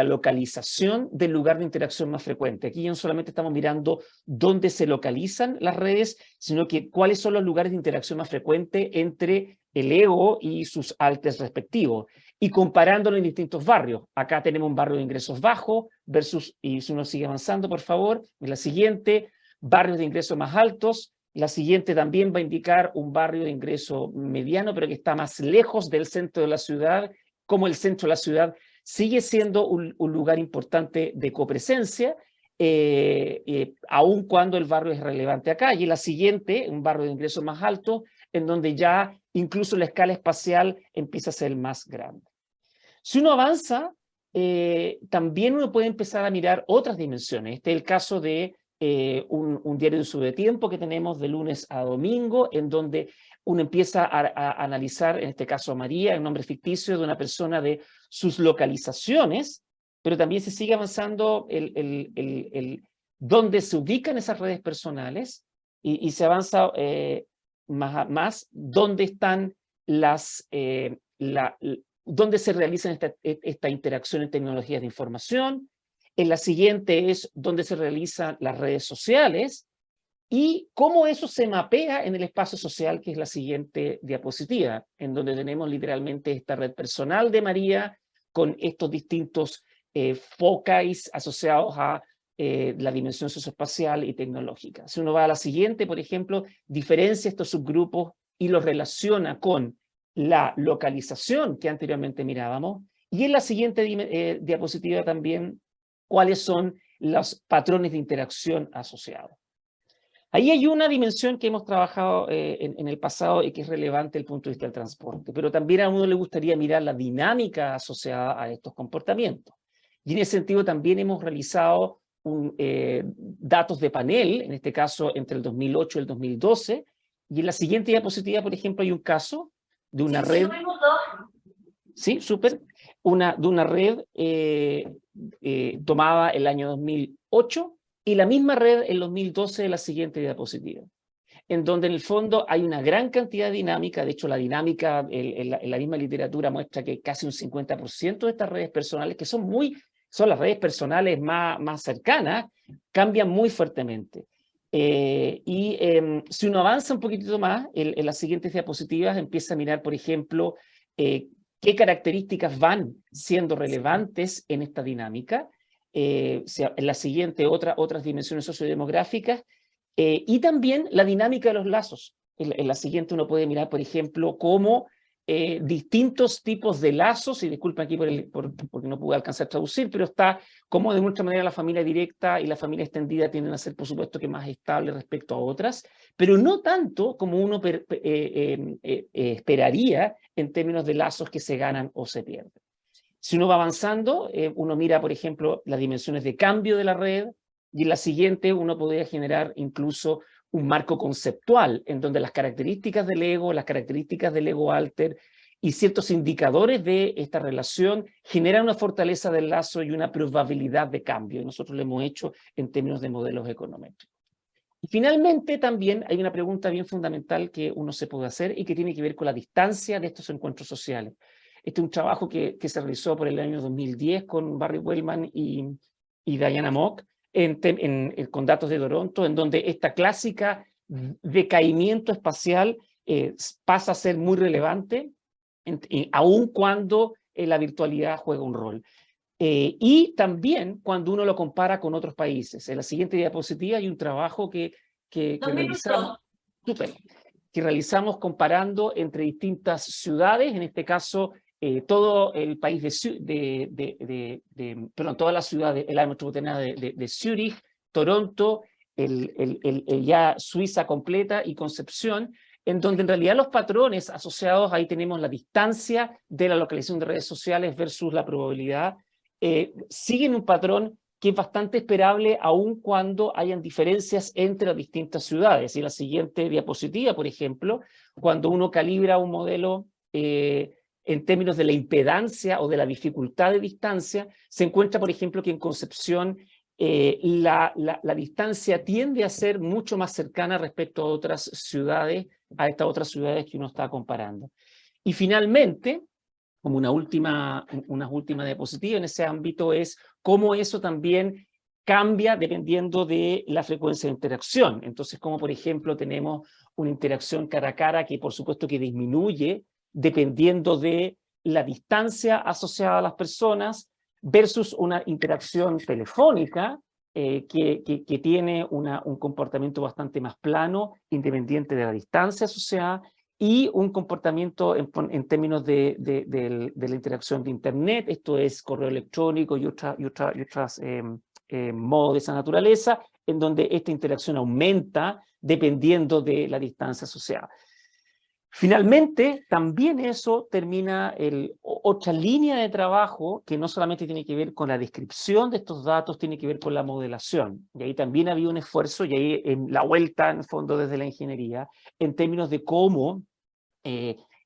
Speaker 4: localización del lugar de interacción más frecuente. Aquí no solamente estamos mirando dónde se localizan las redes, sino que cuáles son los lugares de interacción más frecuente entre el ego y sus altes respectivos, y comparándolo en distintos barrios. Acá tenemos un barrio de ingresos bajos versus, y si uno sigue avanzando, por favor, en la siguiente, barrios de ingresos más altos. La siguiente también va a indicar un barrio de ingreso mediano, pero que está más lejos del centro de la ciudad, como el centro de la ciudad sigue siendo un lugar importante de copresencia, aun cuando el barrio es relevante acá. Y la siguiente, un barrio de ingresos más alto, en donde ya incluso la escala espacial empieza a ser más grande. Si uno avanza, también uno puede empezar a mirar otras dimensiones. Este es el caso de un diario de uso de tiempo que tenemos de lunes a domingo, en donde uno empieza a analizar, en este caso a María, el nombre ficticio de una persona, de sus localizaciones, pero también se sigue avanzando dónde se ubican esas redes personales, y se avanza más dónde están dónde se realizan esta interacción en tecnologías de información. En la siguiente es dónde se realizan las redes sociales y cómo eso se mapea en el espacio social, que es la siguiente diapositiva, en donde tenemos literalmente esta red personal de María con estos distintos focus asociados a la dimensión socioespacial y tecnológica. Si uno va a la siguiente, por ejemplo, diferencia estos subgrupos y los relaciona con la localización que anteriormente mirábamos, y en la siguiente diapositiva también cuáles son los patrones de interacción asociados. Ahí hay una dimensión que hemos trabajado en el pasado y que es relevante desde el punto de vista del transporte, pero también a uno le gustaría mirar la dinámica asociada a estos comportamientos. Y en ese sentido también hemos realizado datos de panel, en este caso entre el 2008 y el 2012, y en la siguiente diapositiva, por ejemplo, hay un caso de una red... Sí, súper. De una red tomada el año 2008 y la misma red en 2012 de la siguiente diapositiva. en donde en el fondo hay una gran cantidad de dinámica. De hecho, la dinámica en la misma literatura muestra que casi un 50% de estas redes personales, que son las redes personales más cercanas, cambian muy fuertemente. Si uno avanza un poquitito más, en las siguientes diapositivas empieza a mirar, por ejemplo, qué características van siendo relevantes en esta dinámica. En la siguiente, otras dimensiones sociodemográficas, y también la dinámica de los lazos. En la siguiente uno puede mirar, por ejemplo, cómo distintos tipos de lazos, y disculpen aquí porque no pude alcanzar a traducir, pero está cómo de mucha manera la familia directa y la familia extendida tienden a ser, por supuesto, que más estables respecto a otras, pero no tanto como uno esperaría en términos de lazos que se ganan o se pierden. Si uno va avanzando, uno mira, por ejemplo, las dimensiones de cambio de la red, y en la siguiente uno podría generar incluso un marco conceptual en donde las características del ego alter y ciertos indicadores de esta relación generan una fortaleza del lazo y una probabilidad de cambio. Y nosotros lo hemos hecho en términos de modelos econométricos. Y finalmente también hay una pregunta bien fundamental que uno se puede hacer y que tiene que ver con la distancia de estos encuentros sociales. Este es un trabajo que se realizó por el año 2010 con Barry Wellman y Diana Mock, con datos de Toronto, en donde esta clásica decaimiento espacial pasa a ser muy relevante, aun cuando la virtualidad juega un rol. Y también cuando uno lo compara con otros países. En la siguiente diapositiva hay un trabajo que realizamos comparando entre distintas ciudades, en este caso todo el país toda la ciudad el área metropolitana de Zúrich, Toronto, ya Suiza completa y Concepción, en donde en realidad los patrones asociados, ahí tenemos la distancia de la localización de redes sociales versus la probabilidad, siguen un patrón que es bastante esperable aun cuando hayan diferencias entre las distintas ciudades. Y en la siguiente diapositiva, por ejemplo, cuando uno calibra un modelo en términos de la impedancia o de la dificultad de distancia, se encuentra, por ejemplo, que en Concepción la distancia tiende a ser mucho más cercana respecto a otras ciudades, a estas otras ciudades que uno está comparando. Y finalmente, como una última diapositiva en ese ámbito, es cómo eso también cambia dependiendo de la frecuencia de interacción. Entonces, como por ejemplo tenemos una interacción cara a cara que por supuesto que disminuye dependiendo de la distancia asociada a las personas versus una interacción telefónica que tiene un comportamiento bastante más plano, independiente de la distancia asociada, y un comportamiento en términos de la interacción de Internet, esto es correo electrónico y otras modos de esa naturaleza, en donde esta interacción aumenta dependiendo de la distancia asociada. Finalmente, también eso termina otra línea de trabajo que no solamente tiene que ver con la descripción de estos datos, tiene que ver con la modelación. Y ahí también había un esfuerzo, y ahí en la vuelta, en el fondo, desde la ingeniería, en términos de cómo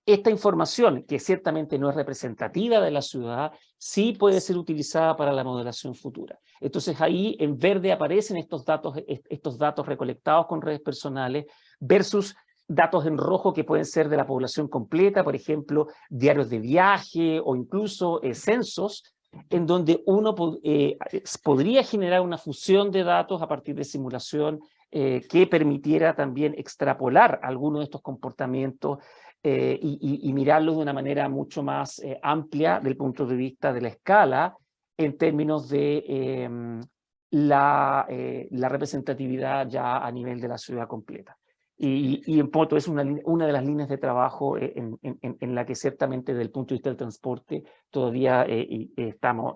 Speaker 4: esta información, que ciertamente no es representativa de la ciudad, sí puede ser utilizada para la modelación futura. Entonces ahí en verde aparecen estos datos recolectados con redes personales versus datos en rojo que pueden ser de la población completa, por ejemplo, diarios de viaje o incluso censos, en donde uno podría generar una fusión de datos a partir de simulación que permitiera también extrapolar algunos de estos comportamientos y mirarlos de una manera mucho más amplia desde el punto de vista de la escala en términos de la representatividad ya a nivel de la ciudad completa. Y en punto es una de las líneas de trabajo en la que ciertamente desde el punto de vista del transporte todavía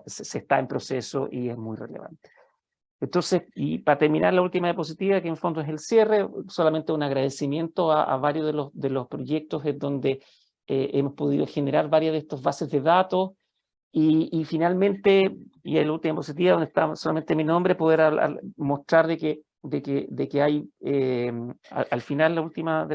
Speaker 4: se está en proceso y es muy relevante. Entonces, y para terminar la última diapositiva, que en fondo es el cierre, solamente un agradecimiento a varios de los proyectos en donde hemos podido generar varias de estas bases de datos y finalmente, y en la última diapositiva donde está solamente mi nombre, poder mostrar de que hay, al final la última,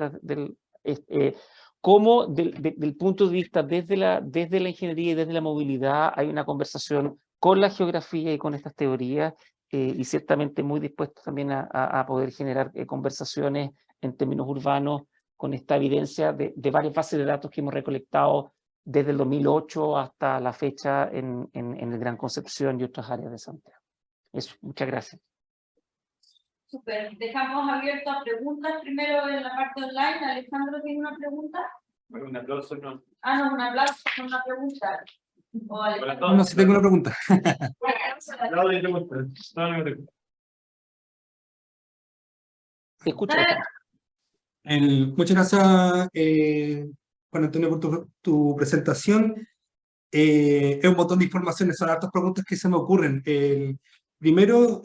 Speaker 4: cómo del punto de vista desde la ingeniería y desde la movilidad hay una conversación con la geografía y con estas teorías y ciertamente muy dispuestos también a poder generar conversaciones en términos urbanos con esta evidencia de varias bases de datos que hemos recolectado desde el 2008 hasta la fecha en el Gran Concepción y otras áreas de Santiago. Eso, muchas gracias.
Speaker 1: Súper. Dejamos abierto a preguntas primero en la parte online. Alejandro tiene una pregunta.
Speaker 5: Bueno, un aplauso, ¿no?
Speaker 1: Ah, no, un aplauso con una pregunta. O Alejandro.
Speaker 3: No, sí tengo una pregunta.
Speaker 4: Te escucho.
Speaker 3: Muchas gracias, Juan Antonio, por tu presentación. Es un montón de informaciones, son hartas preguntas que se me ocurren. Primero,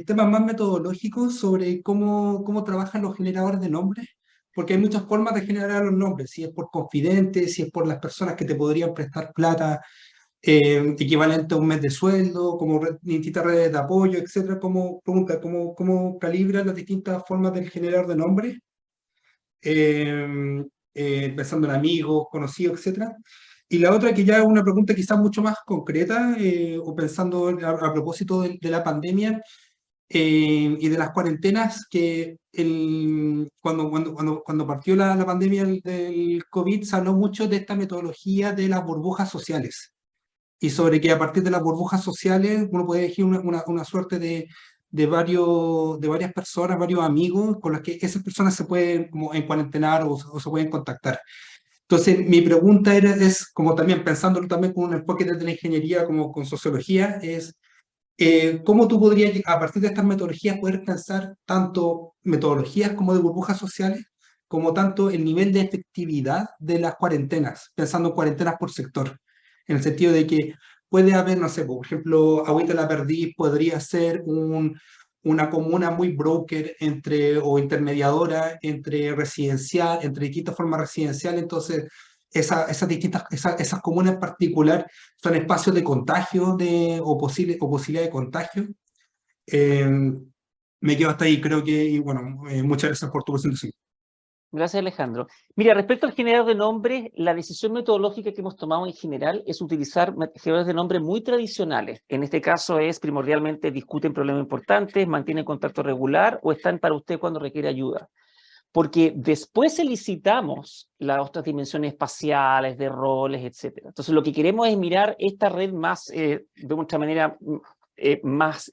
Speaker 3: temas más metodológicos sobre cómo trabajan los generadores de nombres, porque hay muchas formas de generar los nombres, si es por confidentes, si es por las personas que te podrían prestar plata equivalente a un mes de sueldo, como distintas redes de apoyo, etcétera. ¿Cómo calibran las distintas formas del generador de nombres? Pensando en amigos, conocidos, etcétera. Y la otra, que ya es una pregunta quizás mucho más concreta, o pensando a propósito de la pandemia y de las cuarentenas, que cuando partió la pandemia del COVID, se habló mucho de esta metodología de las burbujas sociales, y sobre que a partir de las burbujas sociales uno puede elegir una suerte de varias personas, varios amigos, con los que esas personas se pueden como encuarentenar o se pueden contactar. Entonces, mi pregunta es, como también pensándolo también con un enfoque desde la ingeniería, como con sociología, es ¿cómo tú podrías, a partir de estas metodologías, poder pensar tanto metodologías como de burbujas sociales, como tanto el nivel de efectividad de las cuarentenas, pensando en cuarentenas por sector? En el sentido de que puede haber, no sé, por ejemplo, Agüita La Perdiz podría ser una comuna muy broker o intermediadora entre residencial, entre distintas formas residenciales. Entonces esas comunas en particular son espacios de contagio o posibilidad de contagio. Me quedo hasta ahí, creo que, y bueno, muchas gracias por tu presentación.
Speaker 4: Gracias, Alejandro. Mira, respecto al generador de nombres, la decisión metodológica que hemos tomado en general es utilizar generadores de nombres muy tradicionales. En este caso es primordialmente discuten problemas importantes, mantienen contacto regular o están para usted cuando requiere ayuda. Porque después elicitamos las otras dimensiones espaciales, de roles, etc. Entonces lo que queremos es mirar esta red más, de otra manera, más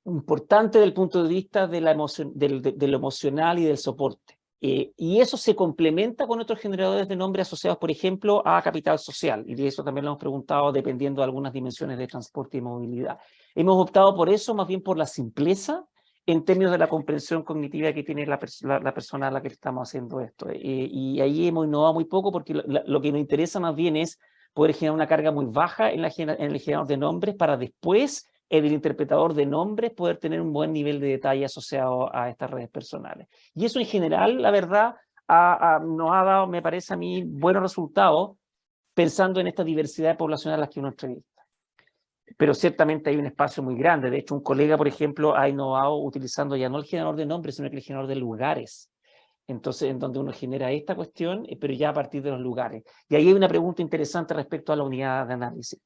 Speaker 4: importante desde el punto de vista de lo emocional y del soporte. Y eso se complementa con otros generadores de nombre asociados, por ejemplo, a capital social. Y de eso también lo hemos preguntado dependiendo de algunas dimensiones de transporte y movilidad. Hemos optado por eso, más bien por la simpleza, en términos de la comprensión cognitiva que tiene la persona a la que estamos haciendo esto. Y ahí hemos innovado muy poco, porque lo que nos interesa más bien es poder generar una carga muy baja en el generador de nombres para después en el interpretador de nombres poder tener un buen nivel de detalle asociado a estas redes personales. Y eso en general, la verdad, nos ha dado, me parece a mí, buenos resultados pensando en esta diversidad poblacional a la que uno entrevista. Pero ciertamente hay un espacio muy grande. De hecho, un colega, por ejemplo, ha innovado utilizando ya no el generador de nombres, sino el generador de lugares. Entonces, en donde uno genera esta cuestión, pero ya a partir de los lugares. Y ahí hay una pregunta interesante respecto a la unidad de análisis.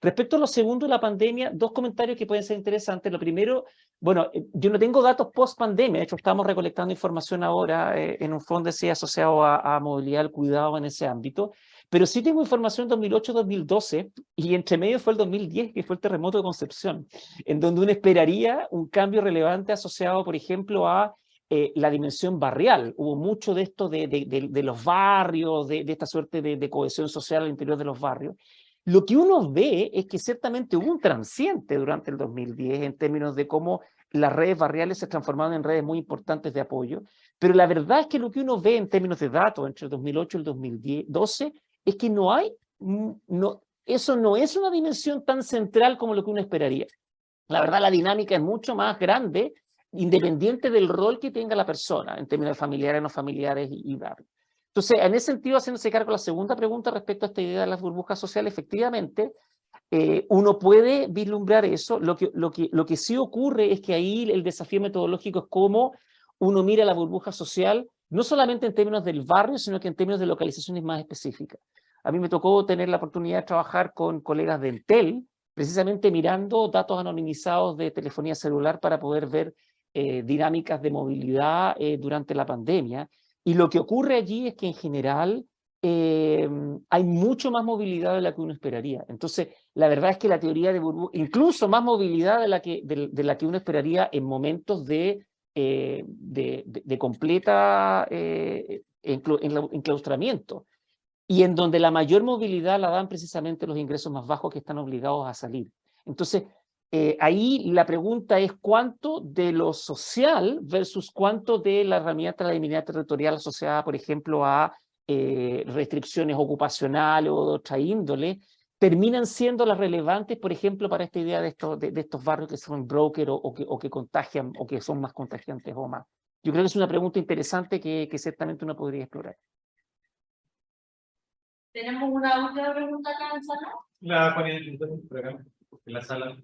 Speaker 4: Respecto a lo segundo de la pandemia, dos comentarios que pueden ser interesantes. Lo primero, bueno, yo no tengo datos post-pandemia, de hecho estamos recolectando información ahora en un fondo asociado a movilidad del cuidado en ese ámbito, pero sí tengo información 2008-2012 y entre medio fue el 2010, que fue el terremoto de Concepción, en donde uno esperaría un cambio relevante asociado, por ejemplo, a la dimensión barrial. Hubo mucho de esto de los barrios, de esta suerte de cohesión social al interior de los barrios. Lo que uno ve es que ciertamente hubo un transiente durante el 2010 en términos de cómo las redes barriales se transformaron en redes muy importantes de apoyo, pero la verdad es que lo que uno ve en términos de datos entre el 2008 y el 2012 es que eso no es una dimensión tan central como lo que uno esperaría. La verdad, la dinámica es mucho más grande, independiente del rol que tenga la persona en términos de familiares, no familiares y barrios. Entonces, en ese sentido, haciéndose cargo de la segunda pregunta respecto a esta idea de las burbujas sociales, efectivamente, uno puede vislumbrar eso. Lo que sí ocurre es que ahí el desafío metodológico es cómo uno mira la burbuja social, no solamente en términos del barrio, sino que en términos de localizaciones más específicas. A mí me tocó tener la oportunidad de trabajar con colegas de Entel, precisamente mirando datos anonimizados de telefonía celular para poder ver dinámicas de movilidad durante la pandemia. Y lo que ocurre allí es que en general hay mucho más movilidad de la que uno esperaría. Entonces, la verdad es que la teoría de burbuja, incluso más movilidad de la que uno esperaría en momentos de completa enclaustramiento, y en donde la mayor movilidad la dan precisamente los ingresos más bajos que están obligados a salir. Entonces, ahí la pregunta es cuánto de lo social versus cuánto de la herramienta de la dignidad territorial asociada, por ejemplo, a restricciones ocupacionales o de otra índole, terminan siendo las relevantes, por ejemplo, para esta idea de estos barrios que son broker o que contagian o que son más contagiantes o más. Yo creo que es una pregunta interesante que ciertamente uno podría explorar.
Speaker 1: Tenemos una última pregunta acá en el salón.
Speaker 5: La Juanita, por acá, en la sala.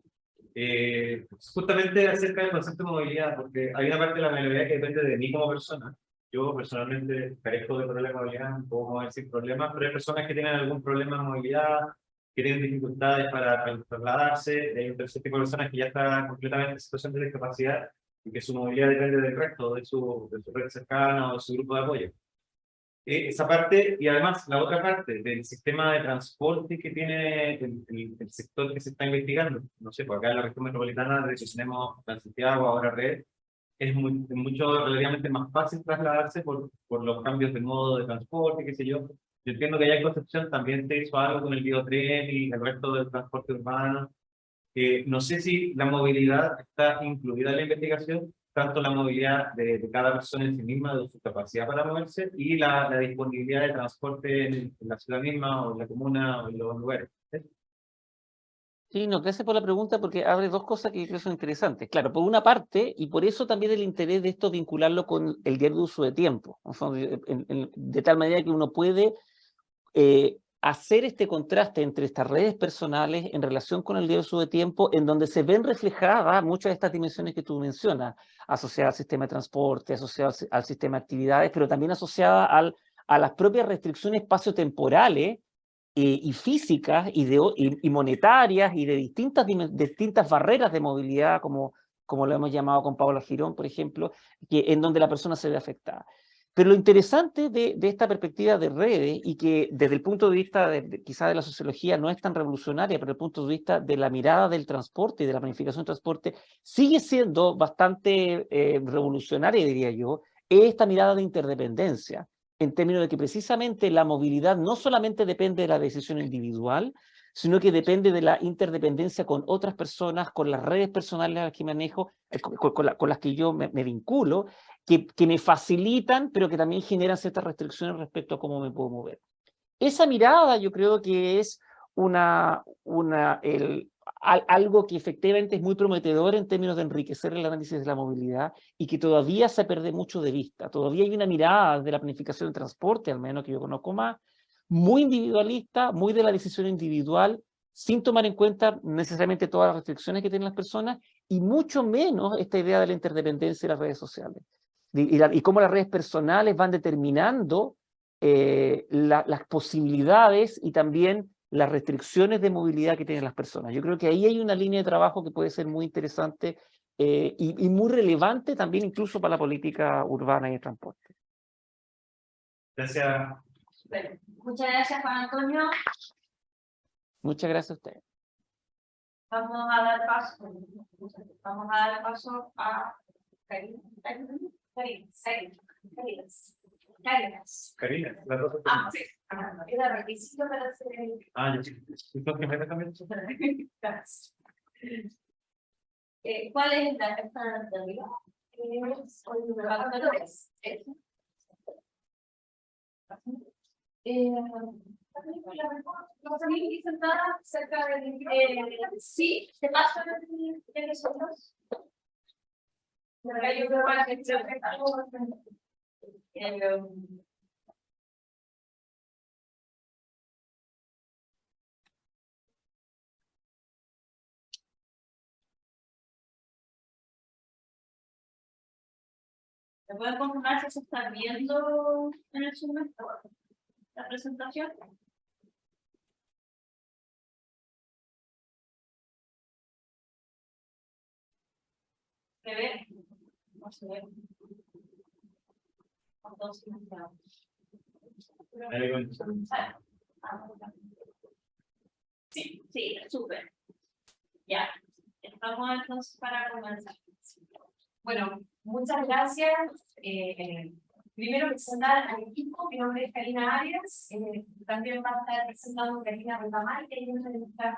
Speaker 5: Justamente acerca del concepto de movilidad, porque hay una parte de la movilidad que depende de mí como persona. Yo personalmente carezco de problemas de movilidad, no puedo mover sin problemas, pero hay personas que tienen algún problema de movilidad, que tienen dificultades para trasladarse, hay un tercer tipo de personas que ya están completamente en situación de discapacidad y que su movilidad depende del resto, de su red cercana o de su grupo de apoyo. Esa parte, y además la otra parte del sistema de transporte que tiene el sector que se está investigando. No sé, pues acá en la región metropolitana, de hecho tenemos Santiago, ahora Red, es mucho relativamente más fácil trasladarse por los cambios de modo de transporte, qué sé yo. Yo entiendo que allá en Concepción también se hizo algo con el biotren y el resto del transporte urbano. No sé si la movilidad está incluida en la investigación, tanto la movilidad de cada persona en sí misma, de su capacidad para moverse, y la disponibilidad de transporte en la ciudad misma, o en la comuna, o en los lugares.
Speaker 4: Sí, no, gracias por la pregunta porque abre dos cosas que creo son interesantes. Claro, por una parte, y por eso también el interés de esto vincularlo con el diario de uso de tiempo, de tal manera que uno puede hacer este contraste entre estas redes personales en relación con el diario de uso de tiempo, en donde se ven reflejadas muchas de estas dimensiones que tú mencionas, asociadas al sistema de transporte, asociadas al sistema de actividades, pero también asociadas a las propias restricciones espaciotemporales y físicas y monetarias y de distintas barreras de movilidad, como lo hemos llamado con Paola Girón, por ejemplo, en donde la persona se ve afectada. Pero lo interesante de esta perspectiva de redes, y que desde el punto de vista quizá de la sociología no es tan revolucionaria, pero desde el punto de vista de la mirada del transporte y de la planificación del transporte, sigue siendo bastante revolucionaria, diría yo, es esta mirada de interdependencia, en términos de que precisamente la movilidad no solamente depende de la decisión individual, sino que depende de la interdependencia con otras personas, con las redes personales a las que manejo, con las que yo me vinculo, que me facilitan, pero que también generan ciertas restricciones respecto a cómo me puedo mover. Esa mirada yo creo que es algo que efectivamente es muy prometedor en términos de enriquecer el análisis de la movilidad y que todavía se pierde mucho de vista. Todavía hay una mirada de la planificación del transporte, al menos que yo conozco más, muy individualista, muy de la decisión individual, sin tomar en cuenta necesariamente todas las restricciones que tienen las personas y mucho menos esta idea de la interdependencia de las redes sociales. Y cómo las redes personales van determinando las posibilidades y también las restricciones de movilidad que tienen las personas. Yo creo que ahí hay una línea de trabajo que puede ser muy interesante y muy relevante también incluso para la política urbana y de transporte.
Speaker 5: Gracias.
Speaker 1: Bueno, muchas gracias, Juan Antonio.
Speaker 4: Muchas gracias a ustedes.
Speaker 1: Vamos a dar paso a Karina.
Speaker 5: Karina, la rosa.
Speaker 1: Ah, sí. Era requisito para hacer el...
Speaker 5: Ah, yo sí. ¿Y tú qué me también?
Speaker 1: Gracias. ¿Cuál es la esta de arriba? Vamos a ir sentada cerca del... sí, te paso de nosotros. Yo creo que ¿me pueden confirmar si se está viendo en el Zoom la presentación? ¿Se ve? Vamos a ver. Sí, sí, súper. Ya, estamos entonces para comenzar. Bueno, muchas gracias. Primero presentar al equipo, mi nombre es Karina Arias, también va a estar presentando Karina Retamal, que es una de nuestras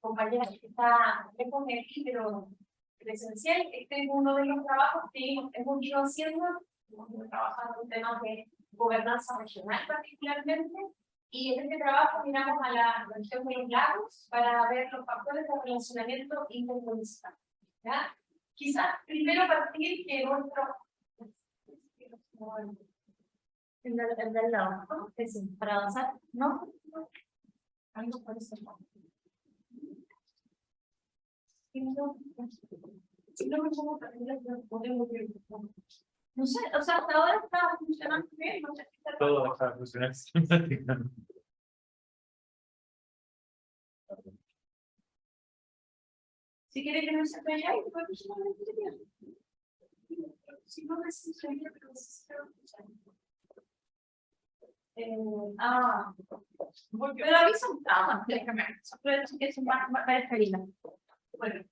Speaker 1: compañeras que está lejos de aquí, pero presencial. Este es uno de los trabajos que hemos ido haciendo, hemos ido trabajando en temas de gobernanza regional particularmente, y en este trabajo miramos a la región de los lagos para ver los factores de relacionamiento intermunicipal. ¿Ya? Quizás primero partir que nuestro... El del lado, ¿no? Es para avanzar, ¿no? Algo por eso. No sé, o sea, hasta ahora está funcionando bien, no sé si está
Speaker 5: Todo está funcionando.
Speaker 1: Si quiere que no se vea, puede funcionar bien. Si no necesito ir, pero necesito escuchar. Pero avisa un trabajo, déjame. Solo decir que es un varias carinas. Bueno.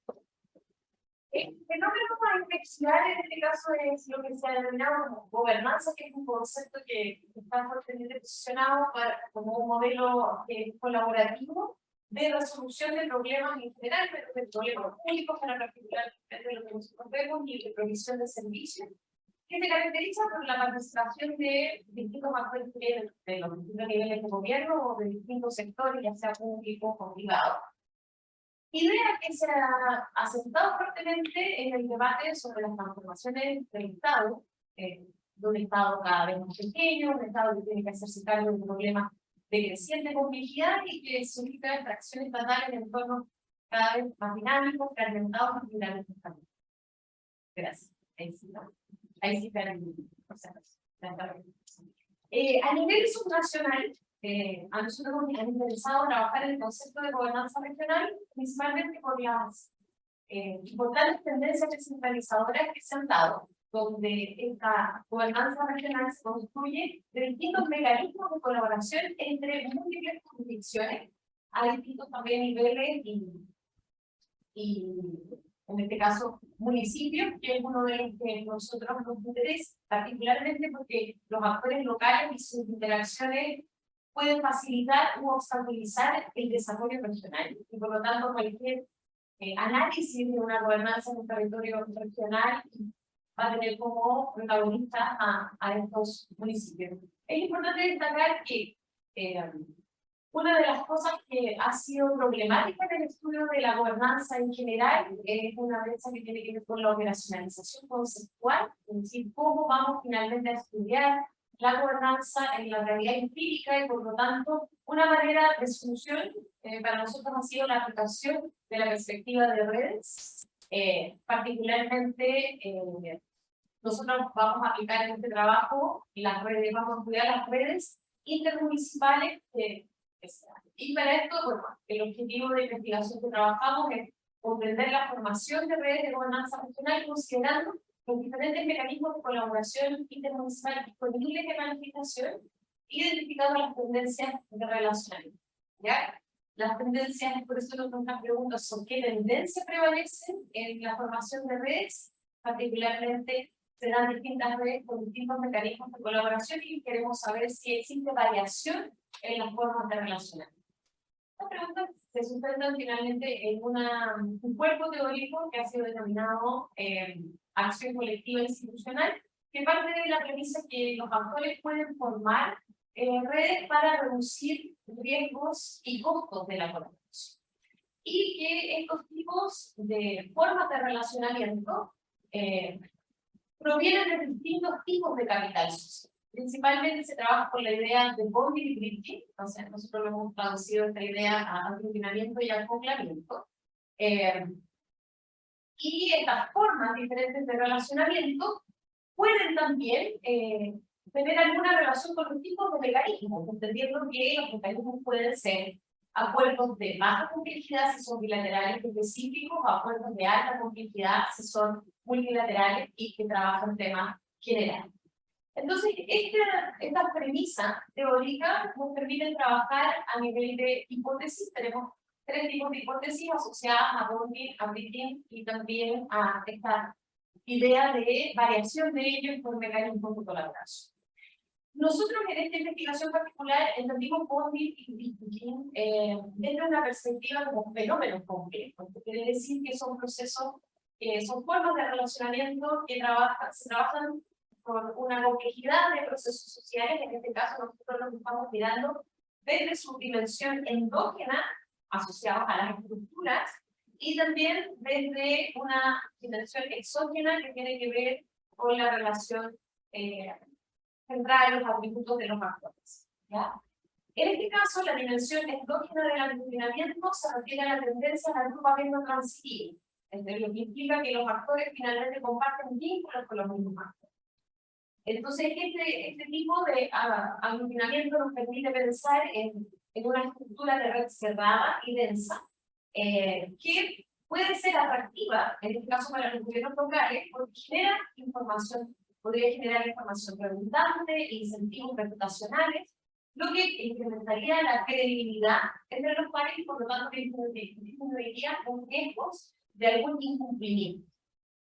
Speaker 1: El fenómeno a investigar en este caso es lo que se ha denominado como gobernanza, que es un concepto que está fuertemente posicionado como un modelo colaborativo de resolución de problemas en general, pero de problemas públicos para particularmente de lo que nosotros vemos y de provisión de servicios, que se caracteriza por la participación de distintos actores de los distintos niveles de gobierno o de distintos sectores, ya sea públicos o privados. Idea que se ha aceptado fuertemente en el debate sobre las transformaciones del Estado, de un Estado cada vez más pequeño, un Estado que tiene que hacerse cargo de problemas de creciente complejidad y que solicita extracción estatal en entornos cada vez más dinámicos, fragmentados y dinámicos también. Gracias. Ahí sí, a nivel subnacional, a nosotros nos ha interesado trabajar en el concepto de gobernanza regional, principalmente por las importantes tendencias descentralizadoras que se han dado, donde esta gobernanza regional se construye de distintos mecanismos de colaboración entre múltiples jurisdicciones, a distintos también niveles y en este caso, municipios, que es uno de los que nosotros nos interesa, particularmente porque los actores locales y sus interacciones pueden facilitar u obstaculizar el desarrollo regional. Y por lo tanto, cualquier análisis de una gobernanza en un territorio regional va a tener como protagonista a estos municipios. Es importante destacar que una de las cosas que ha sido problemática en el estudio de la gobernanza en general es una brecha que tiene que ver con la operacionalización conceptual, es decir, cómo vamos finalmente a estudiar la gobernanza en la realidad empírica y por lo tanto una manera de solución para nosotros ha sido la aplicación de la perspectiva de redes, particularmente nosotros vamos a aplicar en este trabajo las redes, vamos a estudiar las redes intermunicipales y para esto, bueno, el objetivo de investigación que trabajamos es comprender la formación de redes de gobernanza regional considerando los diferentes mecanismos de colaboración intermunicipal disponibles en la legislación, identificando las tendencias de relacionamiento. ¿Ya? Las tendencias, por eso nuestras preguntas son qué tendencias prevalecen en la formación de redes, particularmente se dan distintas redes con distintos mecanismos de colaboración y queremos saber si existe variación en las formas de relacionamiento. Estas preguntas se sustentan finalmente en un cuerpo teórico que ha sido denominado acción colectiva institucional, que parte de la premisa que los actores pueden formar redes para reducir riesgos y costos de la colaboración. Y que estos tipos de formas de relacionamiento provienen de distintos tipos de capital social. Principalmente se trabaja con la idea de bonding y bridging, entonces nosotros lo hemos traducido esta idea a aglutinamiento y acoplamiento. Y estas formas diferentes de relacionamiento pueden también tener alguna relación con los tipos de mecanismos, entendiendo que los mecanismos pueden ser acuerdos de baja complejidad si son bilaterales específicos, acuerdos de alta complejidad si son multilaterales y que trabajan temas generales. Entonces, esta premisa teórica nos permite trabajar a nivel de hipótesis. Tenemos 3 tipos de hipótesis asociadas a bonding, a breeding y también a esta idea de variación de ellos por mecanismos de colaboración. Nosotros en esta investigación particular entendimos bonding y breeding desde una perspectiva como fenómenos complejos, que quiere decir que son procesos, son formas de relacionamiento que se trabajan con una complejidad de procesos sociales. En este caso nosotros nos estamos mirando desde su dimensión endógena, asociados a las estructuras, y también desde una dimensión exógena que tiene que ver con la relación central, los atributos de los actores, ¿ya? En este caso, la dimensión endógena del aglutinamiento se refiere a la tendencia al agrupamiento transitivo, es decir, lo que implica que los actores finalmente comparten vínculos con los mismos actores. Entonces, este tipo de aglutinamiento nos permite pensar en una estructura de red cerrada y densa, que puede ser atractiva, en este caso para los gobiernos locales, porque genera información, podría generar información redundante, incentivos reputacionales, lo que incrementaría la credibilidad entre los pares y por lo tanto disminuiría los riesgos de algún incumplimiento.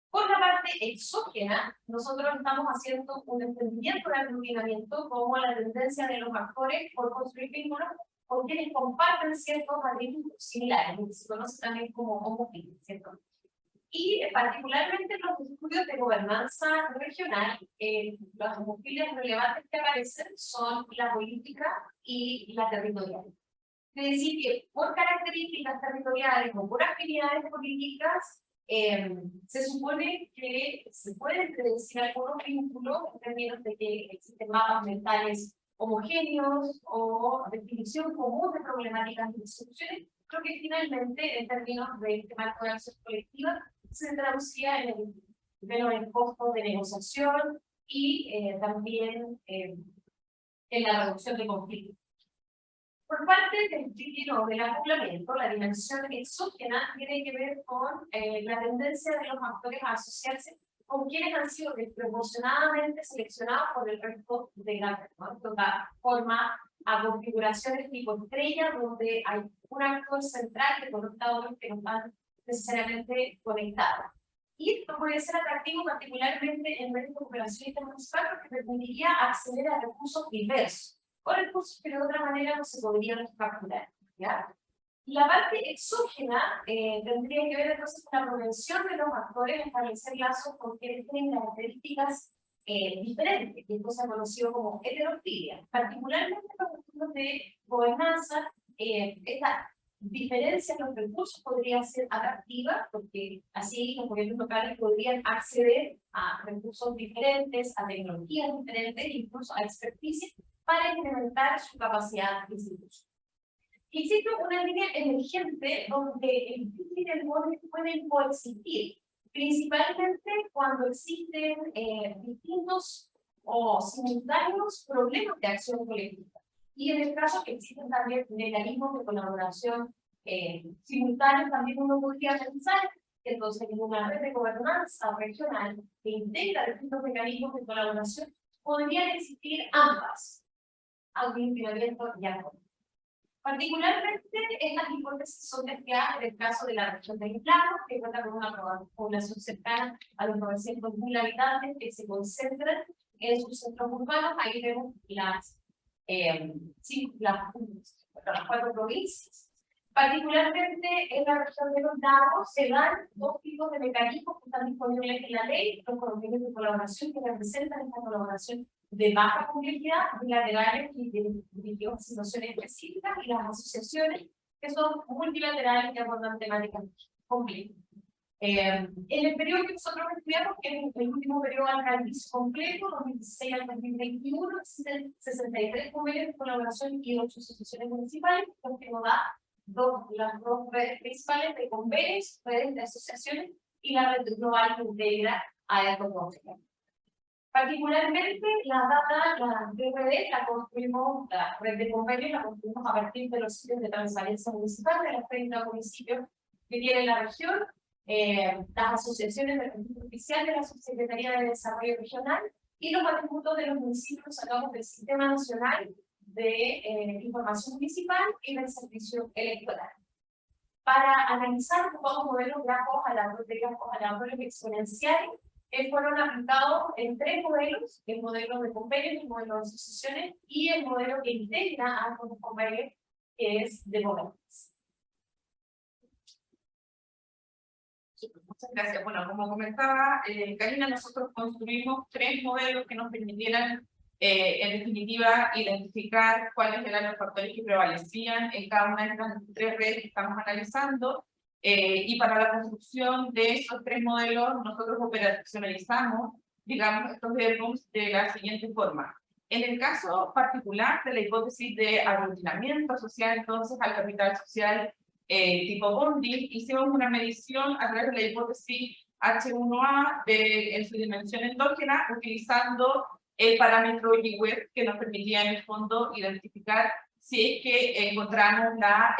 Speaker 1: Por la parte exógena, nosotros estamos haciendo un entendimiento del aglutinamiento como la tendencia de los actores por construir vínculos con quienes comparten ciertos atributos similares, lo que se conoce también como homofilia, ¿cierto? Y particularmente en los estudios de gobernanza regional, las homofilias relevantes que aparecen son la política y la territorial. Es decir, que por características territoriales o por afinidades políticas, se supone que se pueden predecir algunos vínculos en términos de que existen mapas mentales homogéneos o definición común de problemáticas y soluciones, creo que finalmente en términos de este marco de acción colectiva se traducía en el costo de negociación y también en la reducción de conflictos. Por parte del crítico del acoplamiento, la dimensión exógena tiene que ver con la tendencia de los actores a asociarse con quienes han sido desproporcionadamente seleccionados por el resto de la red, ¿no? Esto da forma a configuraciones tipo estrella, donde hay un actor central que conecta otros que no están necesariamente conectados. Y esto puede ser atractivo particularmente en redes de cooperación internacional porque permitiría acceder a recursos diversos, o recursos que de otra manera no se podrían capturar, ¿ya? La parte exógena tendría que ver entonces con la propensión de los actores a establecer lazos con quienes tienen características diferentes, que esto se ha conocido como heterofilia. Particularmente en los estudios de gobernanza, esta diferencia en los recursos podría ser atractiva, porque así los gobiernos locales podrían acceder a recursos diferentes, a tecnologías diferentes, incluso a experticia, para incrementar su capacidad de institución. Existe una línea emergente donde el crítico y el bonding pueden coexistir, principalmente cuando existen distintos o simultáneos problemas de acción colectiva. Y en el caso que existen también mecanismos de colaboración simultáneos, también uno podría pensar que entonces en una red de gobernanza regional que integra distintos mecanismos de colaboración podrían existir ambas, aglutinamiento y acuerdo. Particularmente, estas hipótesis son testeadas en el caso de la región de Inclano, que cuenta con una población cercana a los 900.000 habitantes que se concentran en sus centros urbanos. Ahí vemos las 4 provincias. Particularmente en la región de los lagos se dan 2 tipos de mecanismos que están disponibles en la ley, los convenios de colaboración que representan esta colaboración de baja complejidad, bilaterales y dirigidos a situaciones específicas, y las asociaciones que son multilaterales y abordan temáticas complejas. En el periodo que nosotros estudiamos, que es el último periodo alcaldizo completo, 2016 al 2021, existen 63 convenios de colaboración y 8 asociaciones municipales, lo que nos da las 2 redes principales de convenios, redes de asociaciones y la red global que integra a estos 2. Particularmente la data, la DRD, la construimos, la red de convenios la construimos a partir de los sitios de transparencia municipal de los 30 municipios que tiene la región, las asociaciones de registro oficial de la Subsecretaría de Desarrollo Regional y los atributos de los municipios sacamos del Sistema Nacional de Información Municipal y del Servicio Electoral. Para analizar los modelos grafos aleatorios exponenciales que fueron aplicados en 3 modelos, el modelo de convenios, el modelo de asociaciones y el modelo que integra a los convenios, que es de gobernanza.
Speaker 7: Muchas gracias. Bueno, como comentaba Karina, nosotros construimos 3 modelos que nos permitieran, en definitiva, identificar cuáles eran los factores que prevalecían en cada una de estas 3 redes que estamos analizando. Y para la construcción de esos 3 modelos, nosotros operacionalizamos, digamos, estos verbos de la siguiente forma. En el caso particular de la hipótesis de aglutinamiento asociada entonces al capital social tipo Bondi, hicimos una medición a través de la hipótesis H1A en su dimensión endógena, utilizando el parámetro GWEB que nos permitía en el fondo identificar si es que encontramos la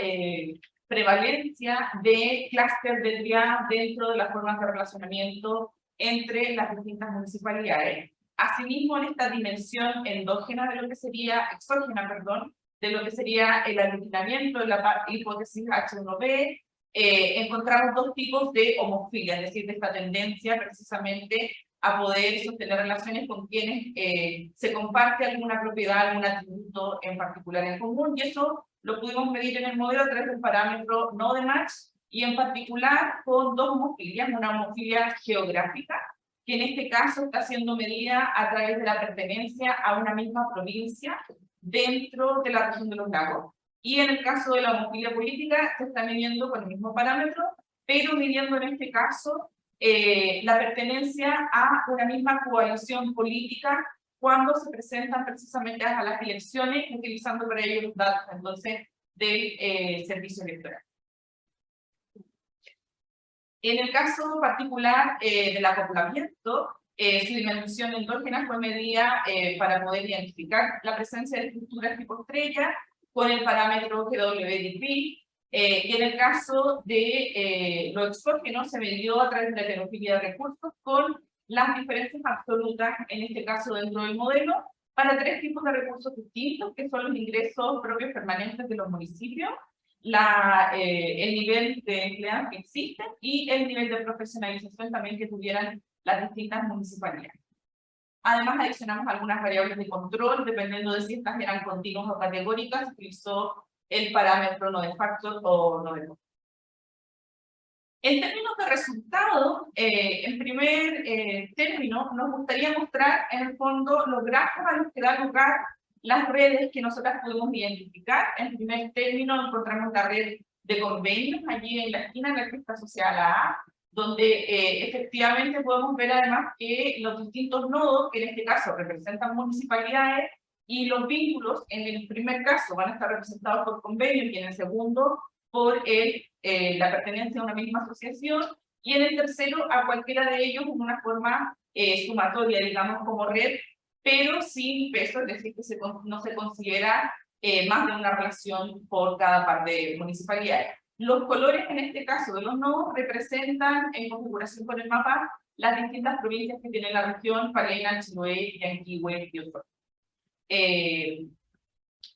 Speaker 7: prevalencia de clúster de DRIA dentro de las formas de relacionamiento entre las distintas municipalidades. Asimismo, en esta dimensión endógena de lo que sería, exógena, perdón, de lo que sería el aglutinamiento de la hipótesis H1B, encontramos 2 tipos de homofilia, es decir, de esta tendencia precisamente a poder sostener relaciones con quienes se comparte alguna propiedad, algún atributo en particular en común, y eso lo pudimos medir en el modelo a través del parámetro no de match, y en particular con 2 homofilias, una homofilia geográfica, que en este caso está siendo medida a través de la pertenencia a una misma provincia dentro de la región de los lagos. Y en el caso de la homofilia política se está midiendo con el mismo parámetro, pero midiendo en este caso la pertenencia a una misma coalición política cuando se presentan precisamente a las elecciones, utilizando para ello los datos entonces del servicio electoral. En el caso particular del acoplamiento, su dimensión endógena fue medida para poder identificar la presencia de estructuras tipo estrella con el parámetro GWDP, y en el caso de lo exógeno se midió a través de la heterofilia de recursos con las diferencias absolutas, en este caso dentro del modelo, para 3 tipos de recursos distintos, que son los ingresos propios permanentes de los municipios, el nivel de empleados que existen y el nivel de profesionalización también que tuvieran las distintas municipalidades. Además, adicionamos algunas variables de control, dependiendo de si estas eran continuas o categóricas, se utilizó el parámetro no de factor o no de factor. En términos de resultados, en primer término, nos gustaría mostrar en el fondo los grafos a los que da lugar las redes que nosotras pudimos identificar. En primer término encontramos la red de convenios allí en la esquina de la que está asociada a la A, donde efectivamente podemos ver además que los distintos nodos, que en este caso representan municipalidades, y los vínculos en el primer caso van a estar representados por convenios y en el segundo por la pertenencia a una misma asociación, y en el tercero a cualquiera de ellos en una forma sumatoria, digamos, como red, pero sin peso, es decir, que no se considera más de una relación por cada par de municipalidades. Los colores, en este caso de los nodos, representan en configuración con el mapa las distintas provincias que tiene la región: Palena, Chiloé, Yanquihue y Osorno.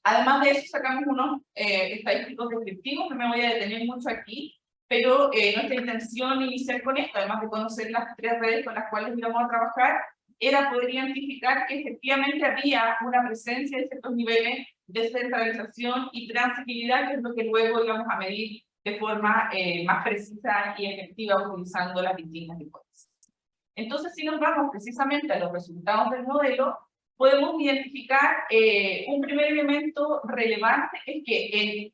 Speaker 7: Además de eso, sacamos unos estadísticos descriptivos, no me voy a detener mucho aquí, pero nuestra intención inicial con esto, además de conocer las 3 redes con las cuales íbamos a trabajar, era poder identificar que efectivamente había una presencia de ciertos niveles de centralización y transitividad, que es lo que luego íbamos a medir de forma más precisa y efectiva utilizando las distintas hipótesis. Entonces, si nos vamos precisamente a los resultados del modelo, podemos identificar un primer elemento relevante, es que en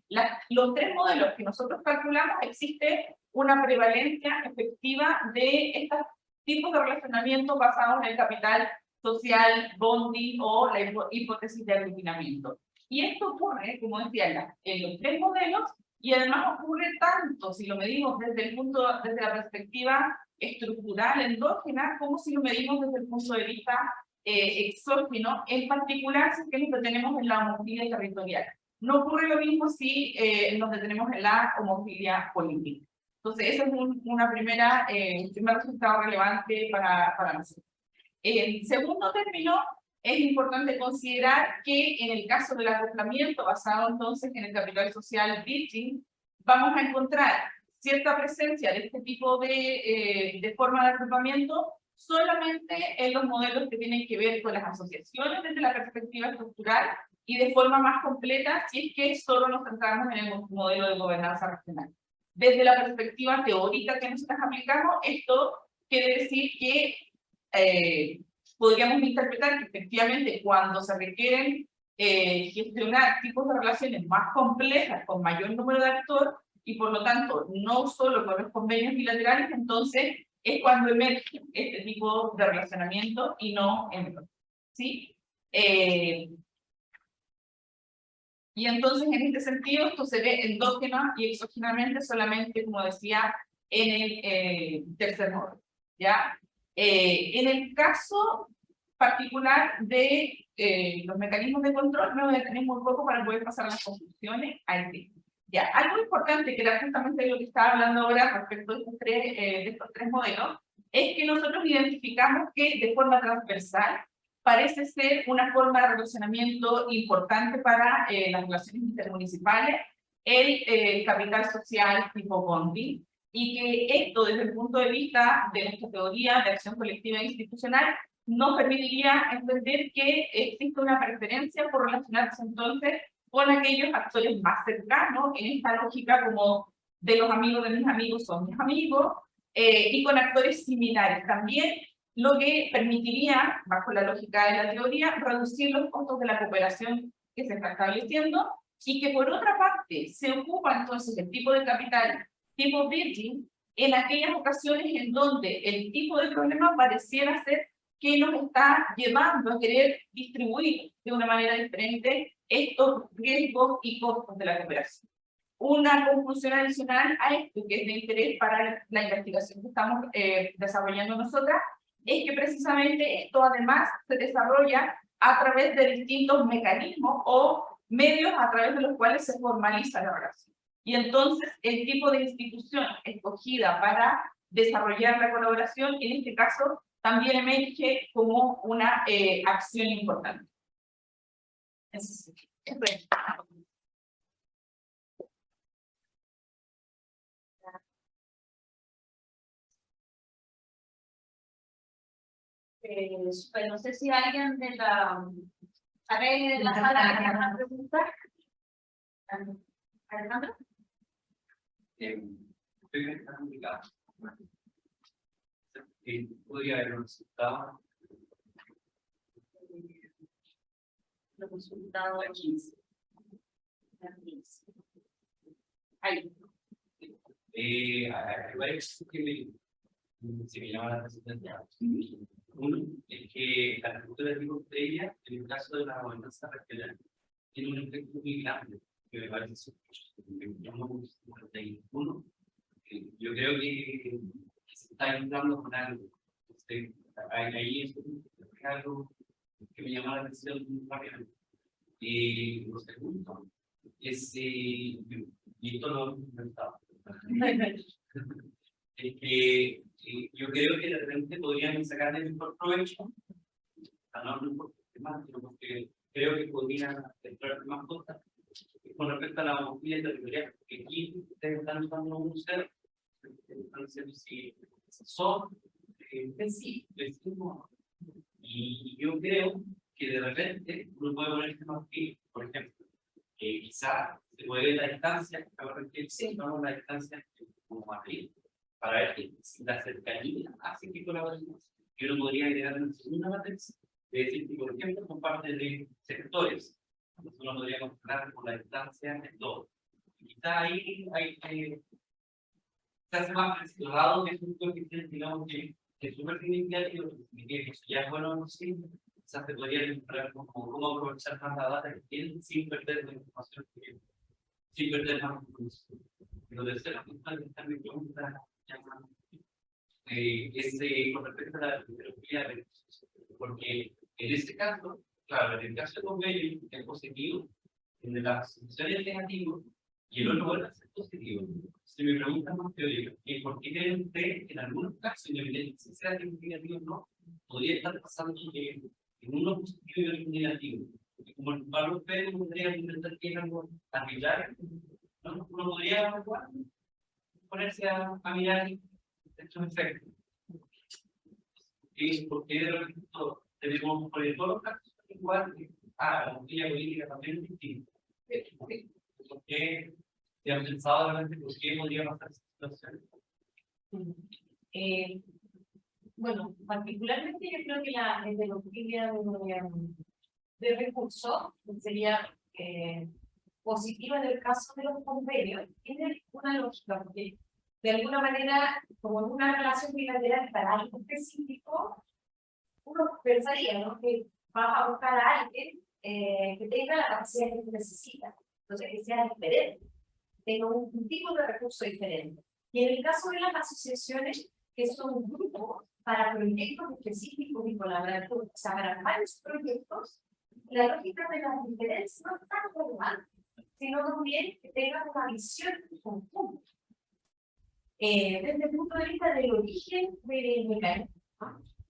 Speaker 7: los 3 modelos que nosotros calculamos existe una prevalencia efectiva de estos tipos de relacionamiento basados en el capital social, Bondi o la hipótesis de aglutinamiento. Y esto ocurre, como decía, en los 3 modelos, y además ocurre tanto si lo medimos desde la perspectiva estructural endógena, como si lo medimos desde el punto de vista exógeno, en particular si es que nos detenemos en la homofilia territorial. No ocurre lo mismo si nos detenemos en la homofilia política. Entonces, ese es un primer resultado relevante para nosotros. En segundo término, es importante considerar que en el caso del acoplamiento basado entonces en el capital social virgin, vamos a encontrar cierta presencia de este tipo de forma de agrupamiento solamente en los modelos que tienen que ver con las asociaciones desde la perspectiva estructural y de forma más completa si es que solo nos centramos en el modelo de gobernanza regional. Desde la perspectiva teórica que nosotros aplicamos, esto quiere decir que podríamos interpretar que efectivamente cuando se requieren gestionar tipos de relaciones más complejas con mayor número de actores y por lo tanto no solo con los convenios bilaterales, entonces es cuando emerge este tipo de relacionamiento y no en otro. ¿Sí? Y entonces en este sentido esto se ve endógena y exógenamente solamente, como decía, en el tercer módulo. ¿Ya? En el caso particular de los mecanismos de control, me voy a detener muy poco para poder pasar a las conclusiones al tema. Ya, algo importante que era justamente lo que estaba hablando ahora respecto de estos tres modelos, es que nosotros identificamos que de forma transversal parece ser una forma de relacionamiento importante para las relaciones intermunicipales, el capital social tipo Bondi, y que esto desde el punto de vista de nuestra teoría de acción colectiva e institucional nos permitiría entender que existe una preferencia por relacionarse entonces con aquellos actores más cercanos, en esta lógica como de los amigos de mis amigos son mis amigos, y con actores similares también, lo que permitiría, bajo la lógica de la teoría, reducir los costos de la cooperación que se está estableciendo, y que por otra parte se ocupa entonces el tipo de capital tipo virgin en aquellas ocasiones en donde el tipo de problema pareciera ser que nos está llevando a querer distribuir de una manera diferente estos riesgos y costos de la cooperación. Una conclusión adicional a esto, que es de interés para la investigación que estamos desarrollando nosotras, es que precisamente esto además se desarrolla a través de distintos mecanismos o medios a través de los cuales se formaliza la relación. Y entonces el tipo de institución escogida para desarrollar la colaboración, en este caso, también emerge como una acción importante. Eso sí.
Speaker 1: Pues no sé si alguien de la sala tiene una pregunta. Alejandro.
Speaker 8: Estoy complicado. Podría haber un resultado.
Speaker 1: Los resultados ahí.
Speaker 8: Hay varios que se me llaman la atención. Uno es que la estructura de tipo estrella, en el caso de la gobernanza regional, tiene un efecto muy grande, que me parece sospechoso. Yo creo que se está entrando con algo. Ahí es algo que me llama la atención muy rápidamente. Y lo segundo es, y esto lo hemos comentado, es que yo creo que de repente podrían sacarle mejor provecho, no porque más, sino porque creo que podrían entrar más cosas con respecto a la movilidad territorial, porque aquí ustedes están usando un museo, están diciendo si son vecinos, y yo creo que de repente uno puede poner este martillo, por ejemplo, quizá se puede ver la distancia, ahora que vamos a la distancia como Madrid, para ver que la cercanía hace que colaboremos. Yo no podría agregar una segunda matriz, es decir, que por ejemplo, con parte de sectores, nosotros podríamos hablar con la distancia en todo. Quizá ahí se hace más explorado que es un coeficiente, digamos, que es súper significativo, que eso ya es bueno, no sé, quizás se podría encontrar cómo aprovechar más la data que tienen sin perder la información que tienen, sin perder más información. Lo tercero, esta es mi pregunta, es con respecto a la tecnología, porque En este caso, claro, en el caso de convenio es positivo, en la asociación es negativo, y el otro vuelve a ser positivo. Si me preguntan más teórica, ¿y por qué creen ustedes que en algunos casos, independientemente si sea negativo o no, podría estar pasando que en uno positivo y otro negativo? Porque como el valor P podría intentar que es algo arbitrario, ¿no? Uno podría ponerse a mirar estos efectos. Y porque de repente tenemos por todos los casos igual a la botella política también es distinta. ¿Por qué te han pensado realmente por qué podría pasar esa situación?
Speaker 1: Bueno, particularmente yo creo que la heterofilia de recursos sería positiva en el caso de los convenios. Tiene una lógica, porque de alguna manera, como en una relación bilateral para algo específico, uno pensaría, ¿no?, que va a buscar a alguien que tenga la capacidad que necesita, entonces que sea diferente, tenga un tipo de recurso diferente. Y en el caso de las asociaciones, que son grupos para proyectos específicos y colaborativos, o sea, para varios proyectos, la lógica de las diferencias no es tan relevante, sino también que tengan una visión conjunta. Desde el punto de vista del origen del mecanismo,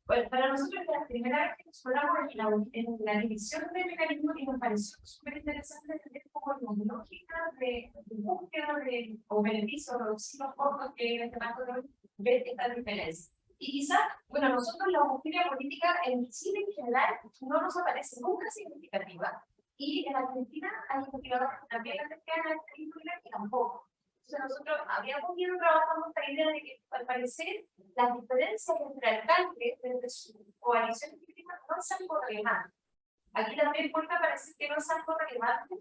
Speaker 1: bueno, para nosotros es la primera vez que exploramos en la división de mecanismos y nos pareció súper interesante entender como la lógica de búsqueda de o beneficios reducidos cortos que en este marco de hoy ven esta diferencia. Y quizás, bueno, nosotros la homofobia política en Chile en general no nos aparece nunca significativa, y en Argentina hay investigadores que también la pescan y tampoco. Entonces nosotros habíamos ido trabajando esta idea de que al parecer las diferencias entre alcaldes desde su coalición política no es algo relevante. Aquí también puede parecer que no es algo relevante,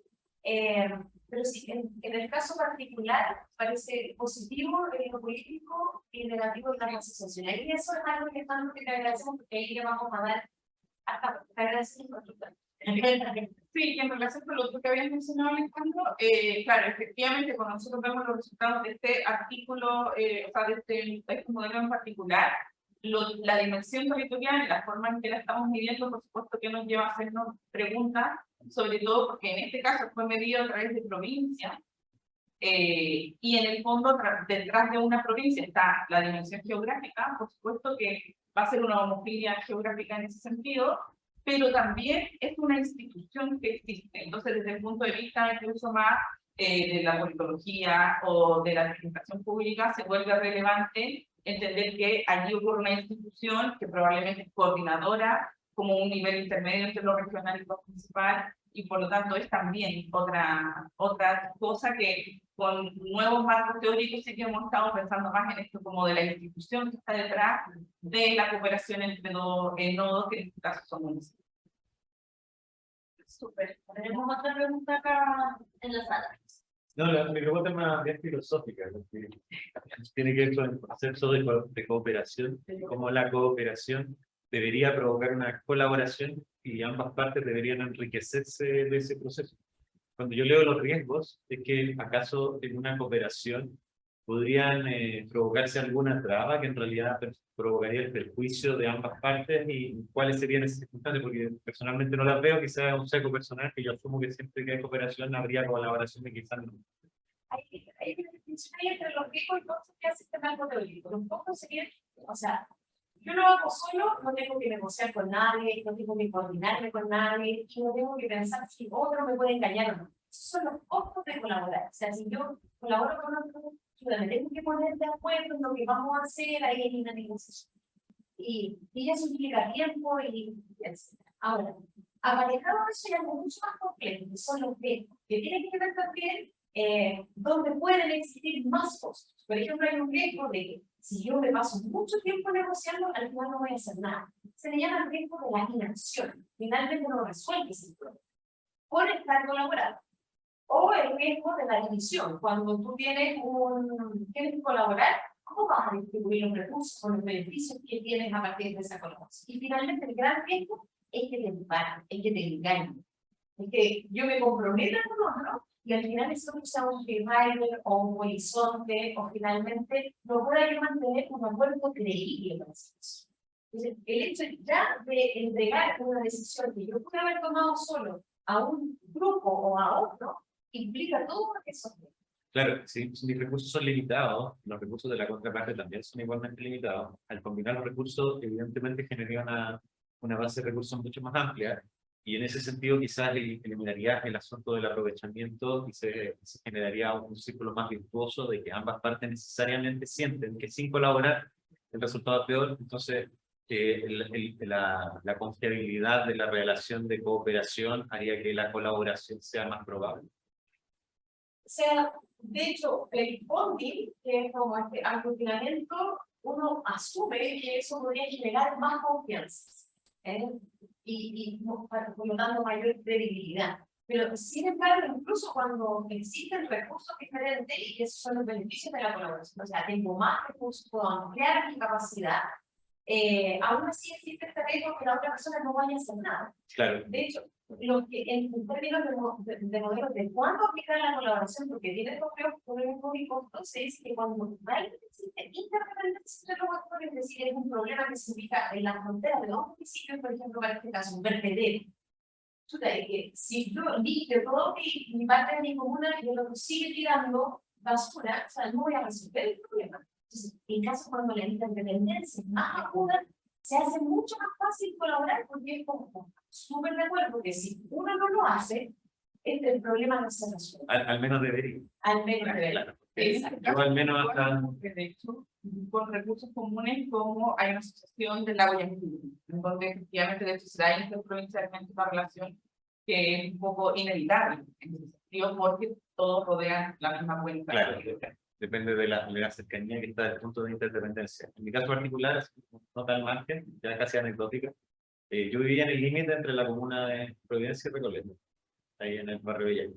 Speaker 1: pero sí, en el caso particular parece positivo en lo político y negativo en las asociaciones. Y eso es algo que te agradecemos, porque ahí le vamos a dar hasta te agradecemos.
Speaker 7: Sí, y en relación con lo que habías mencionado, Alejandro, claro, efectivamente, cuando nosotros vemos los resultados de este artículo, o sea, de este modelo en particular, la dimensión territorial y la forma en que la estamos midiendo, por supuesto que nos lleva a hacernos preguntas, sobre todo porque en este caso fue medido a través de provincias, y en el fondo, detrás de una provincia está la dimensión geográfica, por supuesto que va a ser una homofilia geográfica en ese sentido, pero también es una institución que existe. Entonces, desde el punto de vista incluso más de la politología o de la administración pública, se vuelve relevante entender que allí ocurre una institución que probablemente es coordinadora, como un nivel intermedio entre lo regional y lo municipal, y por lo tanto es también otra cosa que con nuevos marcos teóricos sí que hemos estado pensando más en esto como de la institución que está detrás de la cooperación entre dos nodos, que en este caso son municipios.
Speaker 1: Súper. Tenemos otra pregunta acá en la sala.
Speaker 5: No, mi pregunta es más bien filosófica, ¿no? Tiene que ver con el proceso de cooperación, cómo la cooperación debería provocar una colaboración y ambas partes deberían enriquecerse de ese proceso. Cuando yo leo los riesgos, es que acaso en una cooperación podrían provocarse alguna traba que en realidad provocaría el perjuicio de ambas partes, y cuáles serían esas circunstancias, porque personalmente no las veo, quizás es un seco personal, que yo asumo que siempre que hay cooperación habría colaboración y quizás no.
Speaker 1: Hay una distinción ahí entre los riesgos y cosas que hacen este marco teórico. Un poco sería, o sea, yo lo hago solo, no tengo que negociar con nadie, no tengo que coordinarme con nadie, y no tengo que pensar si otro me puede engañar o no. Esos son los costos de colaborar. O sea, si yo colaboro con otro, yo me tengo que poner de acuerdo en lo que vamos a hacer, ahí hay una negociación. Y eso implica tiempo y etc. Ahora, aparejado de eso hay algo mucho más complejo, que son los riesgos, que tienen que ver también donde pueden existir más costos. Por ejemplo, hay un riesgo de que si yo me paso mucho tiempo negociando, al final no voy a hacer nada. Se le llama el riesgo de la inacción. Finalmente no resuelves el problema por estar colaborando. O el riesgo de la división. Cuando tú tienes que colaborar, ¿cómo vas a distribuir los recursos con los beneficios que tienes a partir de esa colaboración? Y finalmente el gran riesgo es que te embarquen, es que te engañen. Es que yo me comprometo con otro, y al final eso usa un rider o un horizonte, o finalmente no pueda yo mantener un acuerdo creíble con eso. Entonces, el hecho ya de entregar una decisión que yo pude haber tomado solo a un grupo o a otro, implica todo eso.
Speaker 5: Claro, si mis recursos son limitados, los recursos de la contraparte también son igualmente limitados. Al combinar los recursos, evidentemente generaría una base de recursos mucho más amplia, y en ese sentido quizás eliminaría el asunto del aprovechamiento y se generaría un círculo más virtuoso de que ambas partes necesariamente sienten que sin colaborar el resultado es peor. Entonces la confiabilidad de la relación de cooperación haría que la colaboración sea más probable.
Speaker 1: O sea, de hecho, el bonding, que es como este aglutinamiento, uno asume que eso podría generar más confianza, y por lo tanto mayor credibilidad. Pero sin embargo, incluso cuando existen recursos diferentes, y esos son los beneficios de la colaboración, o sea, tengo más recursos, puedo ampliar mi capacidad, aún así existe este riesgo que la otra persona no vaya a hacer nada.
Speaker 5: Claro.
Speaker 1: De hecho, lo que en términos de modelos de cuándo aplicar la colaboración, porque tiene problemas muy costosos, es que cuando hay interdependencia entre los actores, es decir, es un problema que se ubica en las fronteras de dos municipios, por ejemplo, para este caso, un vertedero. Que si yo limpio todo mi parte de mi comuna y el otro sigue tirando basura, o sea, no voy a resolver el problema. Entonces, en caso cuando la interdependencia es más aguda, se hace mucho más fácil colaborar, porque es como súper de acuerdo que si uno no lo hace, el problema no se resuelve.
Speaker 5: Al menos debería.
Speaker 1: Al menos debería.
Speaker 5: Claro.
Speaker 7: Exacto.
Speaker 5: Yo al menos hasta...
Speaker 7: De hecho, con recursos comunes, como hay una asociación de la Guayaquil, en donde efectivamente de hecho se da interprovincialmente una relación que es un poco inevitable en ese sentido, porque todos rodean la misma cuenca.
Speaker 5: Claro, depende de la cercanía que está del punto de interdependencia. En mi caso particular, no tan margen, ya casi anecdótica, yo vivía en el límite entre la comuna de Providencia y Recoleta, ahí en el barrio Villay.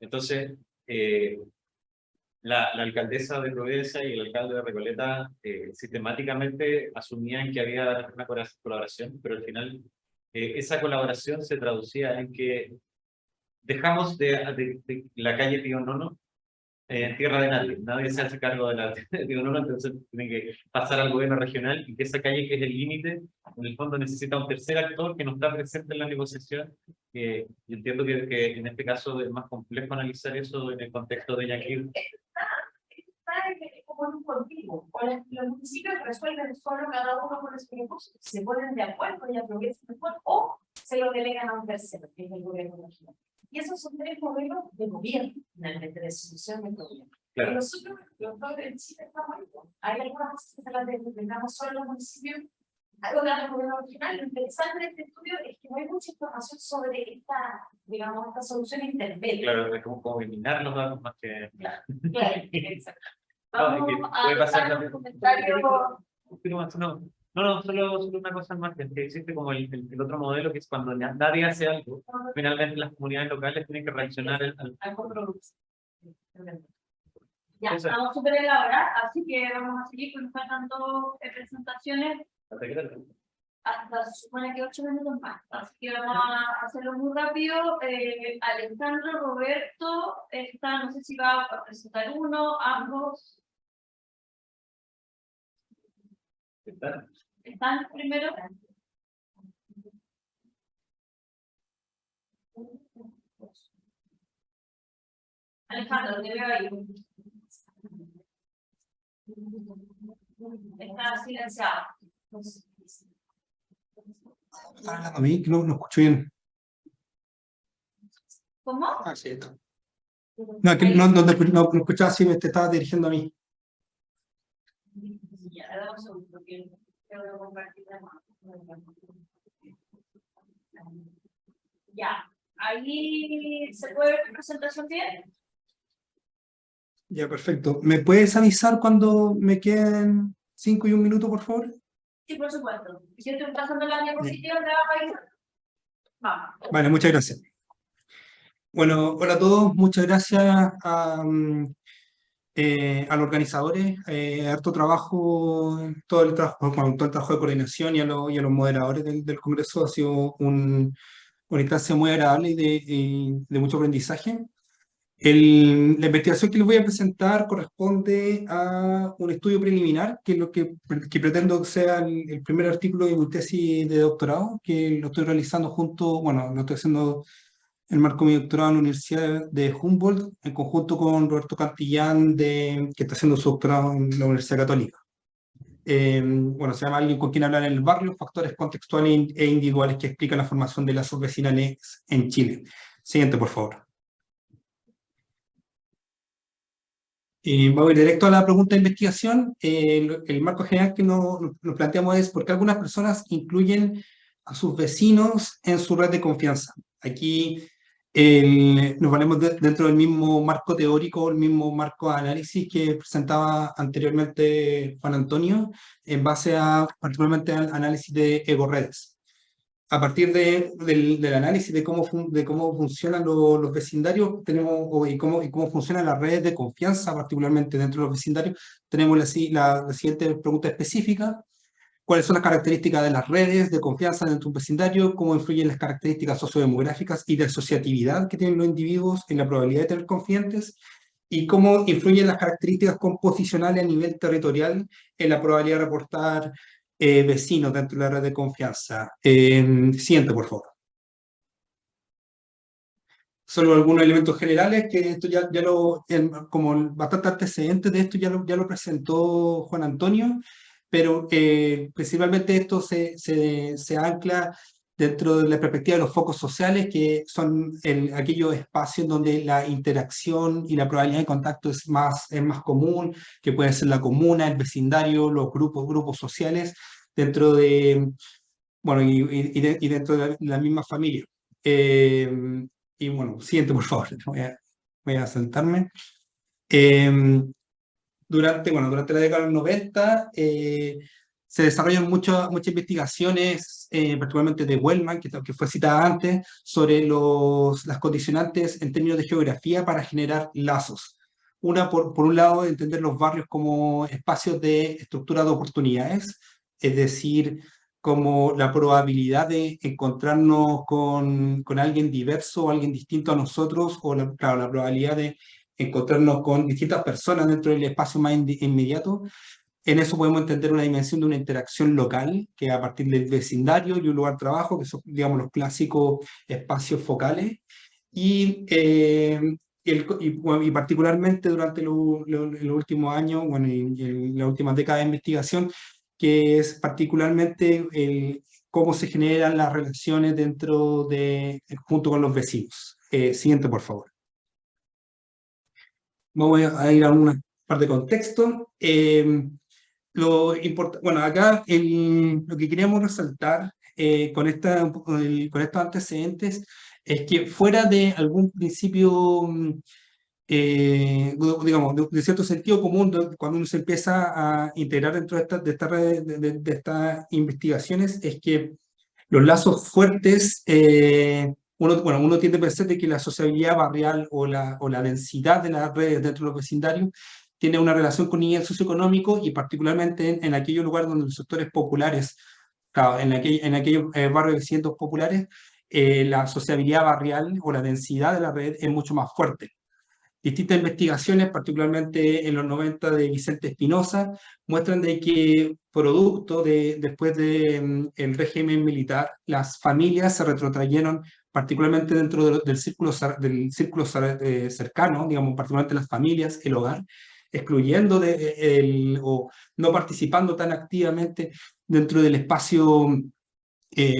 Speaker 5: Entonces, la alcaldesa de Providencia y el alcalde de Recoleta sistemáticamente asumían que había una colaboración, pero al final esa colaboración se traducía en que dejamos de la calle Pío Nono en tierra de nadie. Nadie se hace cargo de la Pío Nono, entonces tiene que pasar al gobierno regional, y que esa calle, que es el límite, en el fondo necesita un tercer actor que no está presente en la negociación. Yo entiendo que en este caso es más complejo analizar eso en el contexto de Ñaquil.
Speaker 1: Está como en un continuo. Los municipios resuelven solo cada uno con los recursos, se ponen de acuerdo y aprovechan mejor, o se lo delegan a un tercero, que es el gobierno regional. Y esos son tres modelos de gobierno, finalmente, de solución de problemas.
Speaker 5: Claro.
Speaker 1: Nosotros, los dos en Chile, estamos ahí. Hay algunas cosas que se las dependamos solo los municipios, algo de la gobierno regional. Lo interesante de este estudio es que no hay mucha información sobre esta, digamos, esta solución intermedia.
Speaker 5: Claro, es como eliminar los datos más que...
Speaker 1: Claro, exacto.
Speaker 5: No, es que
Speaker 1: Vamos
Speaker 5: puede
Speaker 1: a
Speaker 5: pasar
Speaker 1: dar
Speaker 5: la-
Speaker 1: un comentario.
Speaker 5: solo una cosa más, que existe como el otro modelo, que es cuando nadie hace algo, finalmente las comunidades locales tienen que reaccionar al compromiso.
Speaker 1: Ya,
Speaker 5: Eso.
Speaker 1: estamos súper en la hora, así que vamos a seguir, porque nos faltan dos presentaciones. Hasta se supone que 8 minutos más, así que vamos a hacerlo muy rápido. Alejandro, Roberto, no sé si va a presentar uno, ambos. ¿Están primero? Alejandro, te veo ahí. Está silenciado.
Speaker 3: A mí, que no escucho bien.
Speaker 1: ¿Cómo?
Speaker 3: Ah, sí, está. No, que no escuchaba si me te estaba dirigiendo a mí.
Speaker 1: Ya, dame un segundo, que tengo que compartir la mano. Ya, ahí se puede ver tu presentación bien.
Speaker 3: Ya, perfecto. ¿Me puedes avisar cuando me queden 5 y 1 minuto, por favor?
Speaker 1: Sí, por supuesto. Si estoy pasando la diapositiva, te va a avisar. Vamos.
Speaker 3: Vale, muchas gracias. Bueno, hola a todos. Muchas gracias a los organizadores. Harto trabajo, todo el trabajo de coordinación, y a los moderadores del Congreso. Ha sido una instancia muy agradable y de mucho aprendizaje. La investigación que les voy a presentar corresponde a un estudio preliminar, que es lo que pretendo que sea el primer artículo de mi tesis de doctorado, que lo estoy realizando junto, bueno, lo estoy haciendo en el marco de mi doctorado en la Universidad de Humboldt, en conjunto con Roberto Cantillán, que está haciendo su doctorado en la Universidad Católica. Bueno, se llama Alguien con quien hablar en el barrio, factores contextuales e individuales que explican la formación de lazos vecinales en Chile. Siguiente, por favor. Vamos a ir directo a la pregunta de investigación. El marco general que nos planteamos es por qué algunas personas incluyen a sus vecinos en su red de confianza. Aquí nos valemos dentro del mismo marco teórico, el mismo marco de análisis que presentaba anteriormente Juan Antonio, en base a particularmente al análisis de egoredes. A partir del análisis de cómo funcionan los vecindarios y cómo funcionan las redes de confianza, particularmente dentro de los vecindarios, tenemos la siguiente pregunta específica. ¿Cuáles son las características de las redes de confianza dentro de un vecindario? ¿Cómo influyen las características sociodemográficas y de asociatividad que tienen los individuos en la probabilidad de tener confidentes? ¿Y cómo influyen las características composicionales a nivel territorial en la probabilidad de reportar vecinos dentro de la red de confianza? Siguiente, por favor. Solo algunos elementos generales, que esto como bastante antecedentes de esto ya lo presentó Juan Antonio, pero principalmente esto se ancla dentro de la perspectiva de los focos sociales, que son aquellos espacios donde la interacción y la probabilidad de contacto es más común, que puede ser la comuna, el vecindario, los grupos sociales, dentro de, bueno, y dentro de la misma familia. Y bueno, siguiente, por favor, voy a sentarme. Durante la década de los 90 se desarrollaron muchas investigaciones, particularmente de Wellman, que fue citada antes, sobre las condicionantes en términos de geografía para generar lazos. Por un lado, entender los barrios como espacios de estructura de oportunidades, es decir, como la probabilidad de encontrarnos con alguien diverso o alguien distinto a nosotros, o la probabilidad de encontrarnos con distintas personas dentro del espacio más inmediato. En eso podemos entender una dimensión de una interacción local, que a partir del vecindario y un lugar de trabajo, que son, digamos, los clásicos espacios focales, y particularmente durante los últimos años, bueno, y la última década de investigación, que es particularmente cómo se generan las relaciones junto con los vecinos. Siguiente, por favor. Vamos a ir a una parte de contexto. Bueno, acá lo que queríamos resaltar con estos antecedentes es que fuera de algún principio, digamos, de cierto sentido común, cuando uno se empieza a integrar dentro de estas investigaciones, es que los lazos fuertes, uno tiende a pensar de que la sociabilidad barrial o la densidad de las redes dentro de los vecindarios tiene una relación con nivel socioeconómico, y particularmente en aquellos lugares donde los sectores populares, claro, en aquellos barrios de vecindarios populares, la sociabilidad barrial o la densidad de la red es mucho más fuerte. Distintas investigaciones, particularmente en los 90 de Vicente Espinosa, muestran de que producto después del régimen militar, las familias se retrotrayeron, particularmente dentro del círculo cercano, digamos, particularmente las familias, el hogar, excluyendo o no participando tan activamente dentro del espacio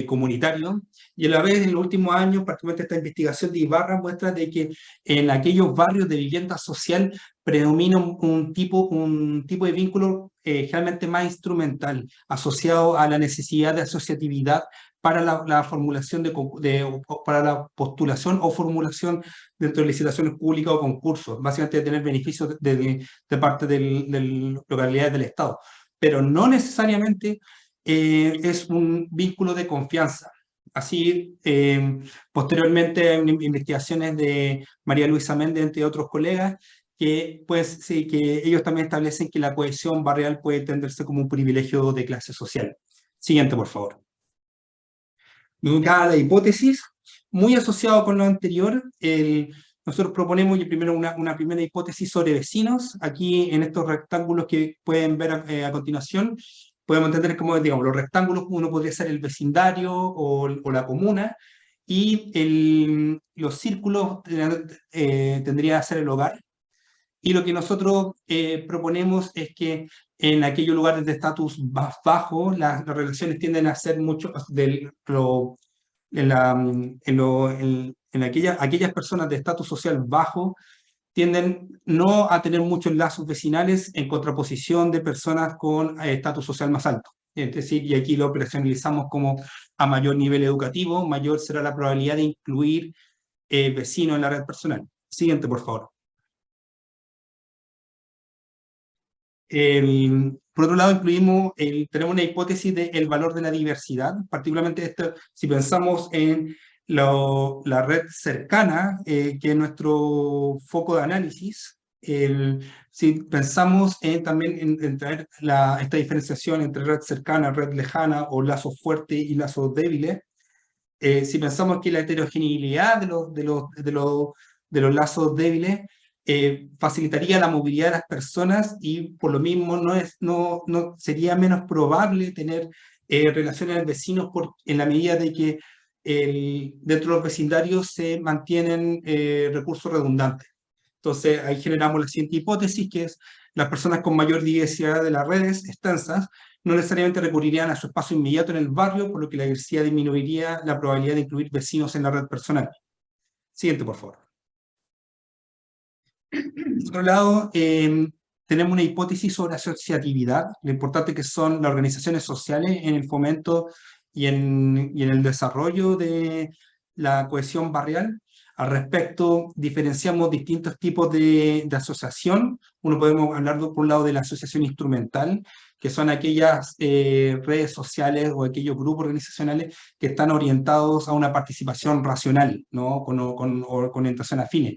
Speaker 3: comunitario. Y a la vez, en los últimos años, particularmente esta investigación de Ibarra muestra de que en aquellos barrios de vivienda social predomina un tipo de vínculo generalmente más instrumental, asociado a la necesidad de asociatividad para la formulación para la postulación o formulación dentro de licitaciones públicas o concursos, básicamente de tener beneficios de parte de localidades del Estado, pero no necesariamente es un vínculo de confianza. Así, posteriormente hay investigaciones de María Luisa Méndez, entre otros colegas, que ellos también establecen que la cohesión barrial puede entenderse como un privilegio de clase social. Siguiente, por favor. Cada la hipótesis, muy asociado con lo anterior, nosotros proponemos primero una primera hipótesis sobre vecinos. Aquí en estos rectángulos que pueden ver a continuación, podemos entender como, digamos, los rectángulos, uno podría ser el vecindario o la comuna, y los círculos tendría que ser el hogar. Y lo que nosotros proponemos es que en aquellos lugares de estatus más bajo, las relaciones tienden a ser mucho aquellas personas de estatus social bajo tienden no a tener muchos lazos vecinales en contraposición de personas con estatus social más alto. Es decir, y aquí lo operacionalizamos como a mayor nivel educativo, mayor será la probabilidad de incluir vecinos en la red personal. Siguiente, por favor. Por otro lado, tenemos una hipótesis del valor de la diversidad, particularmente si pensamos en la red cercana, que es nuestro foco de análisis. Si pensamos también en traer esta diferenciación entre red cercana, red lejana, o lazos fuertes y lazos débiles, si pensamos que la heterogeneidad de los lazos débiles facilitaría la movilidad de las personas, y por lo mismo no sería menos probable tener relaciones de vecinos en la medida de que dentro de los vecindarios se mantienen recursos redundantes. Entonces ahí generamos la siguiente hipótesis, que es: las personas con mayor diversidad de las redes extensas no necesariamente recurrirían a su espacio inmediato en el barrio, por lo que la diversidad disminuiría la probabilidad de incluir vecinos en la red personal. Siguiente, por favor. Por otro lado, tenemos una hipótesis sobre asociatividad, lo importante que son las organizaciones sociales en el fomento y en el desarrollo de la cohesión barrial. Al respecto, diferenciamos distintos tipos de asociación. Podemos hablar por un lado de la asociación instrumental, que son aquellas redes sociales o aquellos grupos organizacionales que están orientados a una participación racional, ¿no? con orientación afines.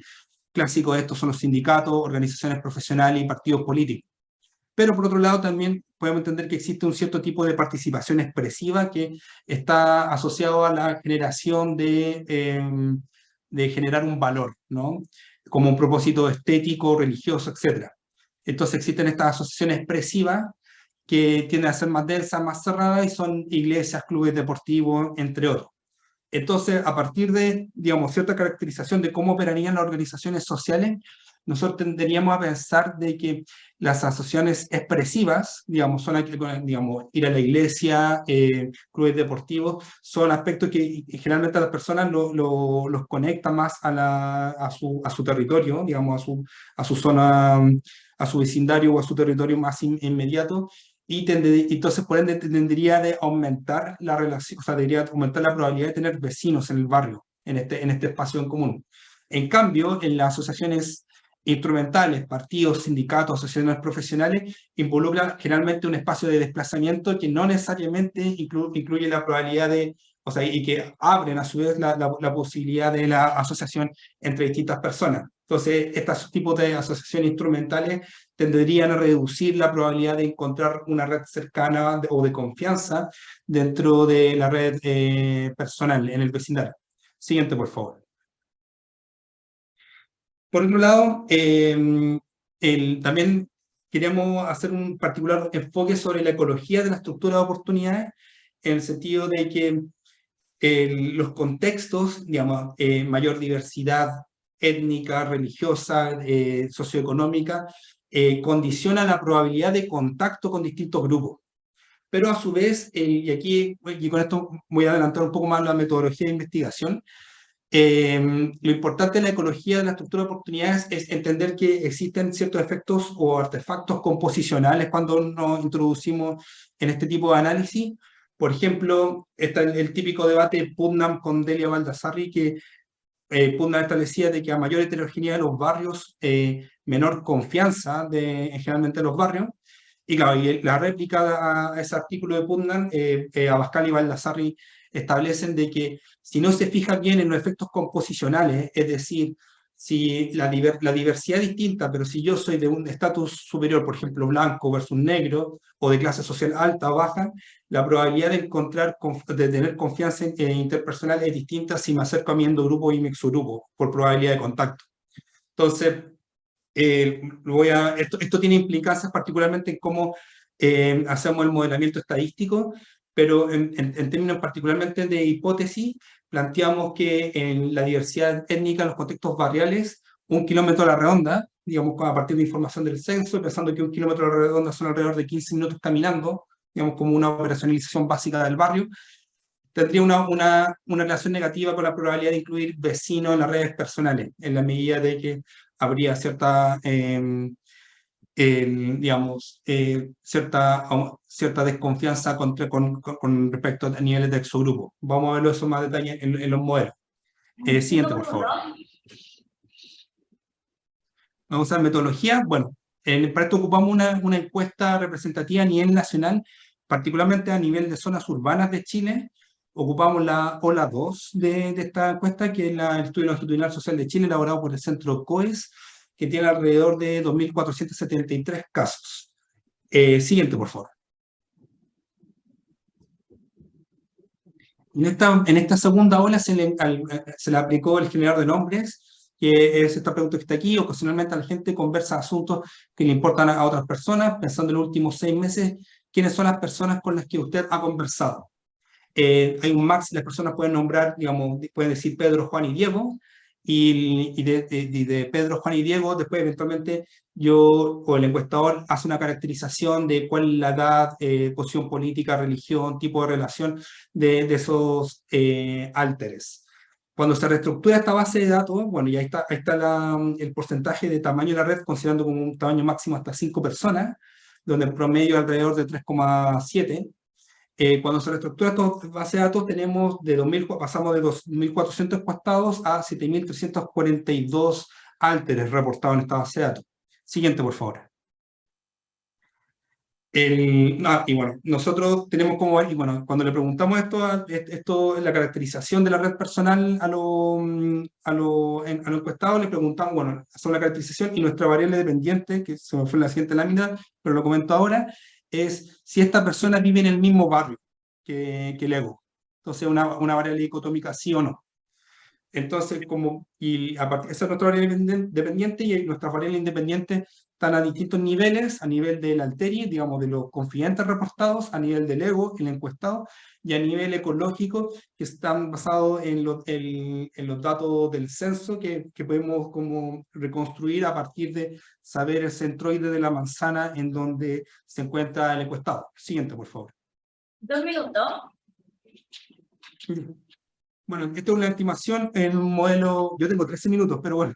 Speaker 3: Clásicos de estos son los sindicatos, organizaciones profesionales y partidos políticos. Pero por otro lado también podemos entender que existe un cierto tipo de participación expresiva que está asociado a la generación de generar un valor, ¿no? Como un propósito estético, religioso, etc. Entonces existen estas asociaciones expresivas que tienden a ser más densas, más cerradas, y son iglesias, clubes deportivos, entre otros. Entonces, a partir de, digamos, cierta caracterización de cómo operarían las organizaciones sociales, nosotros tenderíamos a pensar de que las asociaciones expresivas, digamos, son digamos, ir a la iglesia, clubes deportivos, son aspectos que generalmente a las personas los conectan más a su territorio, digamos, a su zona, a su vecindario o a su territorio más inmediato. Y entonces, por ende, tendría de aumentar la relación, o sea, debería aumentar la probabilidad de tener vecinos en el barrio, en este espacio en común. En cambio, en las asociaciones instrumentales, partidos, sindicatos, asociaciones profesionales, involucran generalmente un espacio de desplazamiento que no necesariamente incluye la probabilidad de, o sea, y que abren a su vez la posibilidad de la asociación entre distintas personas. Entonces, estos tipos de asociaciones instrumentales tenderían a reducir la probabilidad de encontrar una red cercana o de confianza dentro de la red personal en el vecindario. Siguiente, por favor. Por otro lado, también queremos hacer un particular enfoque sobre la ecología de la estructura de oportunidades, en el sentido de que los contextos, digamos, mayor diversidad étnica, religiosa, socioeconómica, condiciona la probabilidad de contacto con distintos grupos. Pero a su vez, y con esto voy a adelantar un poco más la metodología de investigación, lo importante de la ecología de la estructura de oportunidades es entender que existen ciertos efectos o artefactos composicionales cuando nos introducimos en este tipo de análisis. Por ejemplo, está el típico debate Putnam con Delia Baldassarri, que Putnam establecía de que a mayor heterogeneidad de los barrios, menor confianza generalmente de los barrios. Y claro, y la réplica a ese artículo de Putnam, Abascal y Baldassarri establecen de que si no se fija bien en los efectos composicionales, es decir, si la diversidad es distinta, pero si yo soy de un estatus superior, por ejemplo, blanco versus negro, o de clase social alta o baja, la probabilidad de tener confianza interpersonal es distinta si me acerco a mi endogrupo y mi exogrupo, por probabilidad de contacto. Entonces, esto tiene implicancias particularmente en cómo hacemos el modelamiento estadístico, pero en términos particularmente de hipótesis, planteamos que en la diversidad étnica, en los contextos barriales, 1 kilómetro a la redonda, digamos, a partir de información del censo, pensando que 1 kilómetro a la redonda son alrededor de 15 minutos caminando, digamos, como una operacionalización básica del barrio, tendría una relación negativa con la probabilidad de incluir vecinos en las redes personales, en la medida de que habría cierta, digamos, cierta desconfianza con respecto a niveles de exogrupo. Vamos a verlo eso más detalle en los modelos. Siguiente, por favor. Vamos a usar metodología. Bueno, para esto ocupamos una encuesta representativa a nivel nacional, particularmente a nivel de zonas urbanas de Chile. Ocupamos la OLA 2 de esta encuesta, que es el Estudio Longitudinal Social de Chile, elaborado por el Centro COES, que tiene alrededor de 2.473 casos. Siguiente, por favor. En esta segunda ola se le aplicó el generador de nombres, que es esta pregunta que está aquí. Ocasionalmente la gente conversa asuntos que le importan a otras personas, pensando en los últimos 6 meses, quiénes son las personas con las que usted ha conversado. Hay un max, las personas pueden nombrar, digamos, pueden decir Pedro, Juan y Diego, y de Pedro, Juan y Diego, después eventualmente yo o el encuestador hace una caracterización de cuál es la edad, posición política, religión, tipo de relación de esos álteres. Cuando se reestructura esta base de datos, bueno, ya ahí está el porcentaje de tamaño de la red, considerando como un tamaño máximo hasta 5 personas, donde el promedio es alrededor de 3,7. Cuando se reestructura esta base de datos, pasamos de 2.400 encuestados a 7.342 álteres reportados en esta base de datos. Siguiente, por favor. Y bueno, nosotros tenemos como, y bueno, cuando le preguntamos esto es la caracterización de la red personal a los encuestados, le preguntamos, bueno, son la caracterización y nuestra variable dependiente, que se me fue en la siguiente lámina, pero lo comento ahora, es si esta persona vive en el mismo barrio que el ego. Entonces, una variable dicotómica sí o no. Entonces, esa es nuestra variable dependiente, y nuestras variables independientes están a distintos niveles: a nivel del alteri, digamos, de los confidentes reportados, a nivel del ego, el encuestado, y a nivel ecológico, que están basados en los datos del censo que podemos como reconstruir a partir de saber el centroide de la manzana en donde se encuentra el encuestado. Siguiente, por favor.
Speaker 1: 2 minutos.
Speaker 3: Bueno, esta es una estimación en un modelo, yo tengo 13 minutos, pero bueno.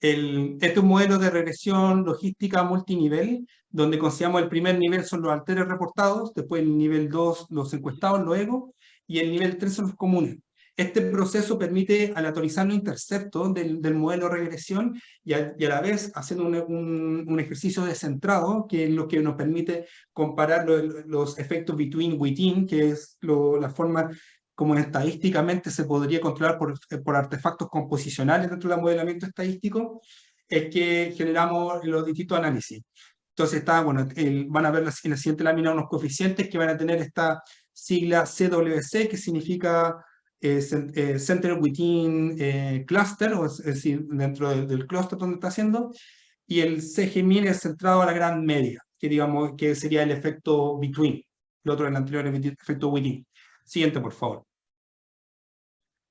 Speaker 3: Este es un modelo de regresión logística multinivel, donde consideramos el primer nivel son los alteres reportados, después el nivel 2 los encuestados, los egos, y el nivel 3 son los comunes. Este proceso permite aleatorizar los interceptos del modelo de regresión y a la vez haciendo un ejercicio descentrado, que es lo que nos permite comparar los efectos between-within, que es la forma como estadísticamente se podría controlar por artefactos composicionales dentro del modelamiento estadístico, es que generamos los distintos análisis. Entonces van a ver en la siguiente lámina unos coeficientes que van a tener esta sigla CWC, que significa Center Within Cluster, es decir, dentro del clúster donde está haciendo, y el CGMIN es centrado a la gran media, que digamos que sería el efecto between, el otro, el anterior, el efecto within. Siguiente, por favor.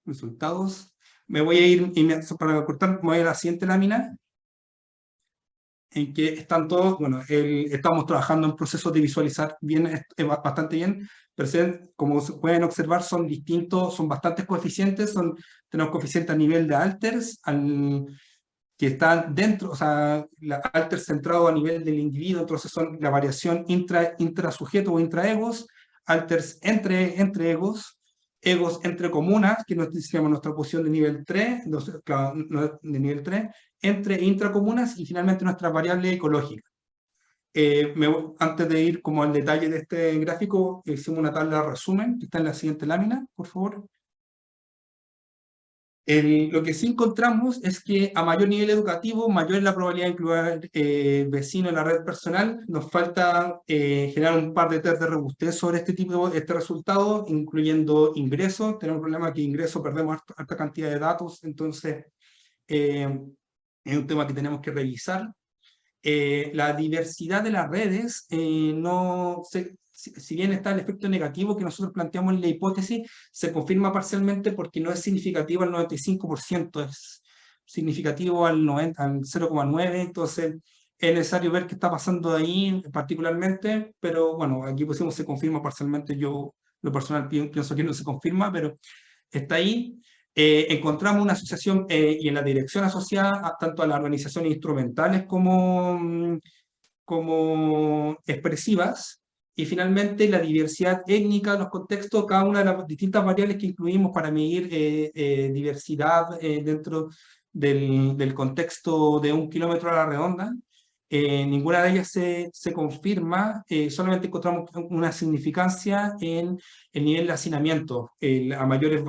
Speaker 3: Resultados. Me voy a ir, para cortar, me voy a la siguiente lámina, en que están todos, bueno, estamos trabajando en procesos de visualizar bien, bastante bien, pero como se pueden observar son distintos, son bastantes coeficientes, tenemos coeficientes a nivel de alters, que están dentro, o sea, alters centrado a nivel del individuo, entonces son la variación intrasujeto o intraegos, alters entre egos, egos entre comunas, que nos decíamos nuestra posición de nivel 3, de nivel 3, entre intracomunas, y finalmente nuestra variable ecológica. Antes de ir como al detalle de este gráfico, hicimos una tabla de resumen, que está en la siguiente lámina, por favor. Lo que sí encontramos es que a mayor nivel educativo, mayor es la probabilidad de incluir vecinos en la red personal. Nos falta generar un par de test de robustez sobre este resultado, incluyendo ingresos. Tenemos un problema que ingreso perdemos harta cantidad de datos, entonces es un tema que tenemos que revisar. La diversidad de las redes, si bien está el efecto negativo que nosotros planteamos en la hipótesis, se confirma parcialmente porque no es significativo al 95%, es significativo al 0,9%, entonces es necesario ver qué está pasando ahí particularmente, pero bueno, aquí pusimos se confirma parcialmente, yo lo personal pienso que no se confirma, pero está ahí. Encontramos una asociación y en la dirección asociada tanto a las organizaciones instrumentales como expresivas, y finalmente la diversidad étnica, los contextos, cada una de las distintas variables que incluimos para medir diversidad dentro del contexto de 1 kilómetro a la redonda. Ninguna de ellas se confirma, solamente encontramos una significancia en el nivel de hacinamiento. A mayores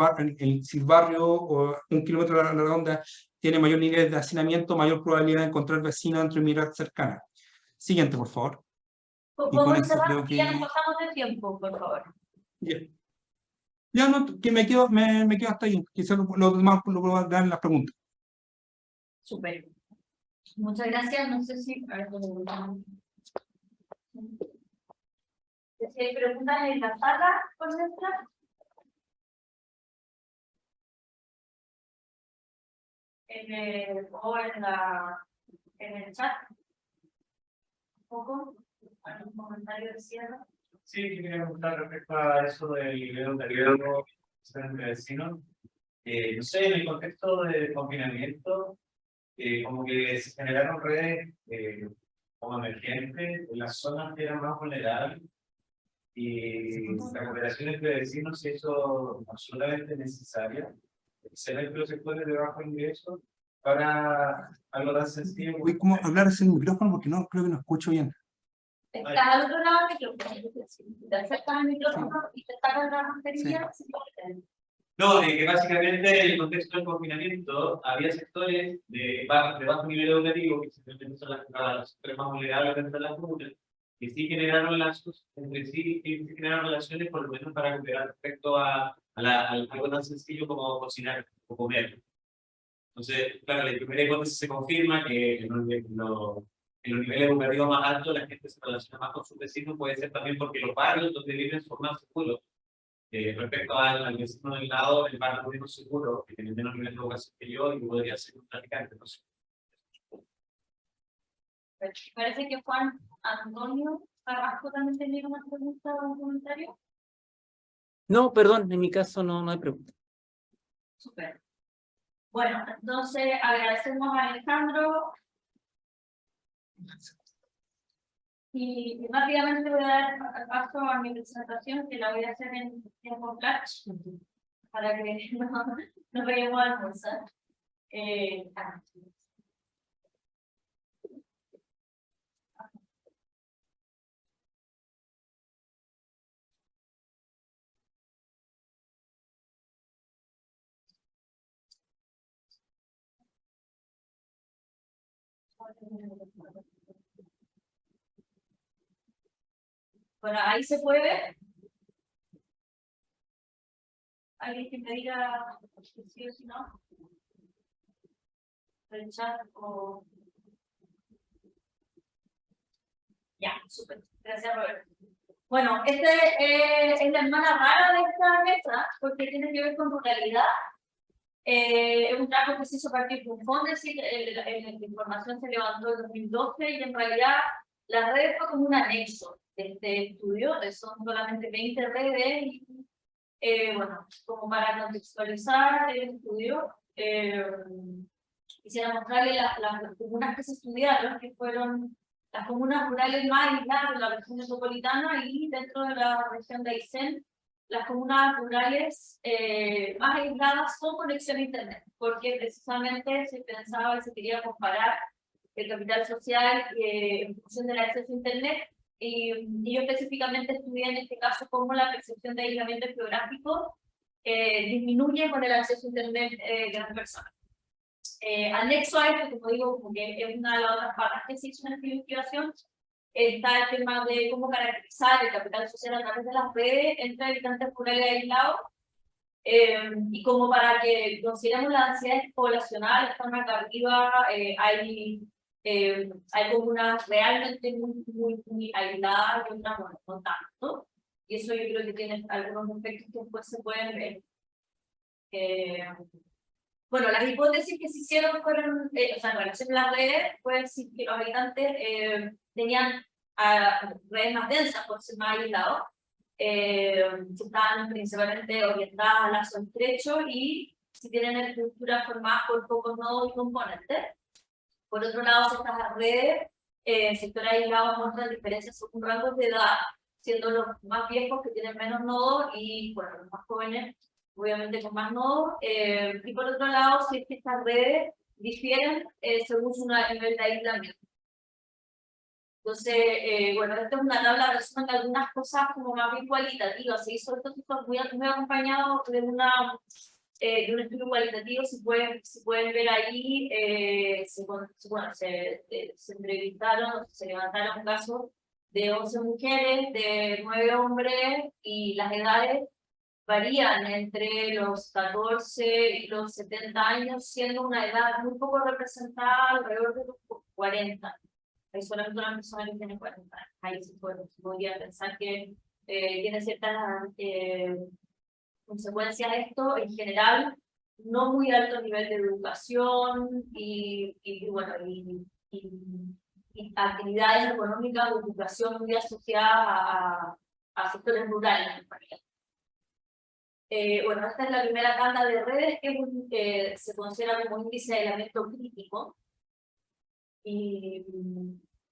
Speaker 3: si el barrio o 1 kilómetro a la redonda tiene mayor nivel de hacinamiento, mayor probabilidad de encontrar vecinos dentro de mi red cercana. Siguiente, por favor.
Speaker 1: ¿Podemos cerrar? Ya nos pasamos de tiempo, por favor.
Speaker 3: Bien. Ya no, que me quedo hasta ahí. Quizás lo demás lo puedo dar en las preguntas.
Speaker 1: Súper. Muchas gracias. No sé si... A ver, si hay preguntas en la sala, por ejemplo. O en el chat. Un poco. ¿Algún comentario de cierre?
Speaker 8: Sí, yo quería preguntar respecto a eso del video anterior entre vecinos. No sé, en el contexto de confinamiento, como que se generaron redes como emergentes en las zonas que eran más vulnerables, y la cooperación entre vecinos se hizo absolutamente necesaria, excelente los sectores de bajo ingreso, para algo tan sencillo.
Speaker 3: Voy como a hablar sin micrófono porque no creo que no escucho bien.
Speaker 1: Estás al otro lado del micrófono. Te acercas al micrófono y te sacas la mascarilla.
Speaker 3: Sí.
Speaker 8: No, que básicamente en el contexto del confinamiento había sectores de bajo nivel educativo, que simplemente son los sectores más vulnerables dentro de las comunas, que sí generaron lazos entre sí, que sí generaron relaciones, por lo menos para cooperar respecto a algo tan sencillo como cocinar o comer. Entonces, claro, la primera hipótesis se confirma que en los niveles educativos más altos la gente se relaciona más con sus vecinos, puede ser también porque los barrios donde viven son más seguros. Respecto al vecino del lado, el barrio menos seguro, que tiene menos nivel de educación que yo, y podría ser un traficante. No sé.
Speaker 1: Parece que Juan Antonio Carrasco también tenía una pregunta o un comentario.
Speaker 4: No, perdón, en mi caso no hay pregunta.
Speaker 1: Súper. Bueno, entonces agradecemos a Alejandro. Y rápidamente voy a dar paso a mi presentación, que la voy a hacer en tiempo flash, para que no vayamos a almorzar. Bueno, ahí se puede ver. ¿Alguien que me diga si sí o si no? El chat o... Ya, súper. Gracias, Roberto. Bueno, es la hermana rara de esta mesa, porque tiene que ver con ruralidad. Es un trabajo que se hizo a partir de un fondo, es decir, la información se levantó en 2012 y en realidad la red fue como un anexo de este estudio, son solamente 20 redes y bueno, como para contextualizar el estudio, quisiera mostrarles las comunas que se estudiaron, que fueron las comunas rurales más aisladas de la región metropolitana y dentro de la región de Aysén, las comunas rurales más aisladas con conexión a internet, porque precisamente se pensaba y se quería comparar el capital social en función del acceso a internet, y yo específicamente estudié en este caso cómo la percepción de aislamiento geográfico disminuye con el acceso a internet de las personas. Anexo a esto, como digo, como que es una de las otras partes que se hizo en esta investigación, está el tema de cómo caracterizar el capital social a través de las redes entre habitantes rurales aislados, Y como para que consideremos la densidad poblacional, están acá arriba, hay comunas realmente muy aisladas y otras no tanto. Y eso yo creo que tiene algunos efectos que después se pueden ver. Bueno, las hipótesis que se hicieron fueron, o sea, en relación a las redes, fue decir que los habitantes tenían redes más densas por ser más aislados, están principalmente orientadas a lazo estrecho y si tienen estructuras formadas por pocos nodos y componentes. Por otro lado, estas redes, sectores aislados muestran diferencias según rangos de edad, siendo los más viejos que tienen menos nodos y bueno, los más jóvenes obviamente con más nodos, y por otro lado, si es que estas redes difieren según su nivel de aislamiento. Entonces, bueno, esta es una tabla de resumen de algunas cosas como más bien cualitativas. Se hizo esto muy acompañado de un estudio cualitativo. Si pueden ver ahí, se entrevistaron, se levantaron casos de 11 mujeres, de 9 hombres, y las edades varían entre los 14 y los 70 años, siendo una edad muy poco representada alrededor de los 40. Hay solamente una persona que tiene 40 años. Ahí se podría pensar que tiene ciertas consecuencias esto. En general, no muy alto nivel de educación y actividades económicas o educación muy asociadas a sectores rurales en realidad. Bueno, esta es la primera tanda de redes que se considera como índice de aislamiento crítico y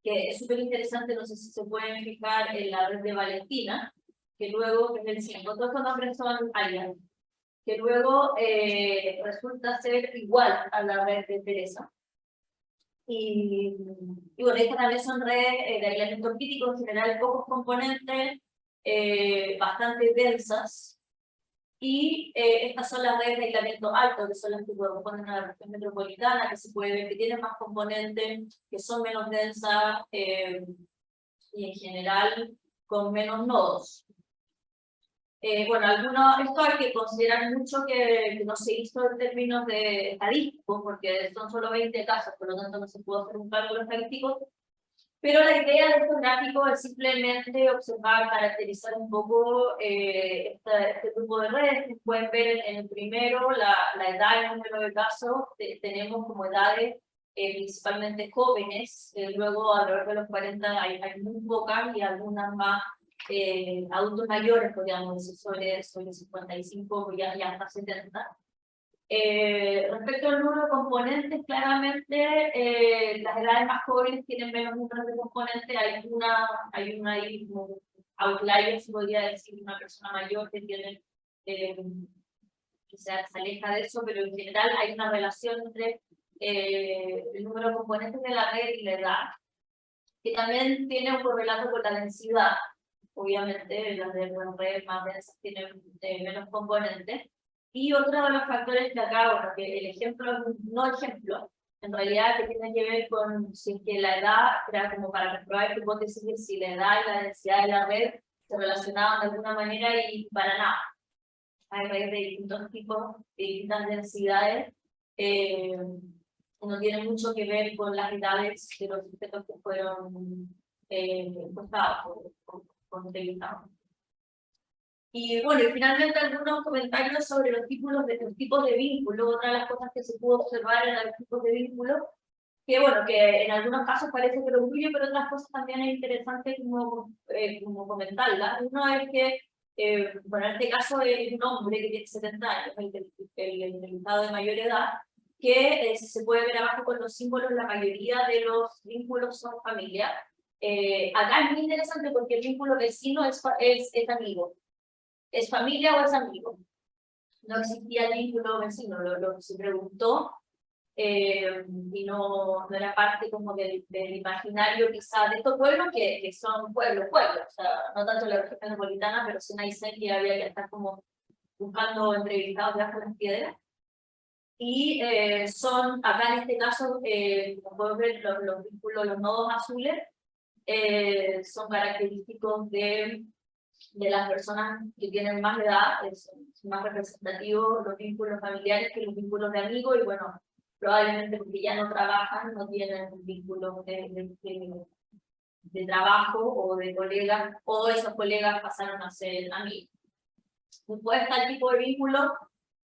Speaker 1: que es súper interesante. No sé si se pueden fijar en la red de Valentina, que luego, que es el 5, todos estos nombres son alias, que luego resulta ser igual a la red de Teresa. Y bueno, estas también son redes de aislamiento crítico, en general pocos componentes, bastante densas. Y estas son las redes de aislamiento alto, que son las que corresponden a la región metropolitana, que se puede ver que tienen más componentes, que son menos densas y en general con menos nodos. Bueno, esto hay que considerar mucho que no se hizo en términos de estadísticos, porque son solo 20 casos, por lo tanto no se pudo hacer un cálculo estadístico. Pero la idea de estos gráficos es simplemente observar, caracterizar un poco este grupo de redes. Pueden ver en el primero la edad, el número de casos. Tenemos como edades principalmente jóvenes, luego alrededor de los 40 hay muy pocas y algunas más adultos mayores, podríamos decir, sobre 55 y hasta 70. Respecto al número de componentes, claramente las edades más jóvenes tienen menos números de componentes. Hay una ahí como outlier, se podría decir, una persona mayor que tiene que se aleja de eso, pero en general hay una relación entre el número de componentes de la red y la edad, que también tiene un correlato con la densidad. Obviamente las redes más densas tienen menos componentes. Y otro de los factores que acá, bueno, que el ejemplo, no ejemplo, en realidad que tiene que ver con si es que la edad, era como para comprobar esta hipótesis de si la edad y la densidad de la red se relacionaban de alguna manera, y para nada. Hay redes de distintos tipos, de distintas densidades, no tiene mucho que ver con las edades de los sujetos que fueron encuestados o entrevistados. Y bueno, y finalmente algunos comentarios sobre los tipos de vínculos. Otra de las cosas que se pudo observar en los tipos de vínculos, que bueno, que en algunos casos parece que lo incluye, pero otras cosas también es interesante como comentarlas. Uno es que, bueno, en este caso es un hombre que tiene 70 años, el entrevistado de mayor edad, que se puede ver abajo con los símbolos, la mayoría de los vínculos son familia. Acá es muy interesante porque el vínculo vecino es amigo. ¿Es familia o es amigo? No existía el vínculo vecino, lo que se preguntó, y no era parte como del imaginario quizá de estos pueblos que son pueblos, o sea, no tanto la región metropolitana, pero sí una ICEN que había que estar como buscando entrevistados debajo de las piedras. Y son, acá en este caso, como pueden ver, los vínculos, los nodos azules, son característicos de de las personas que tienen más edad, es más representativo los vínculos familiares que los vínculos de amigos, y bueno, probablemente porque ya no trabajan, no tienen vínculos de trabajo o de colegas, o esos colegas pasaron a ser amigos. Después está el tipo de vínculo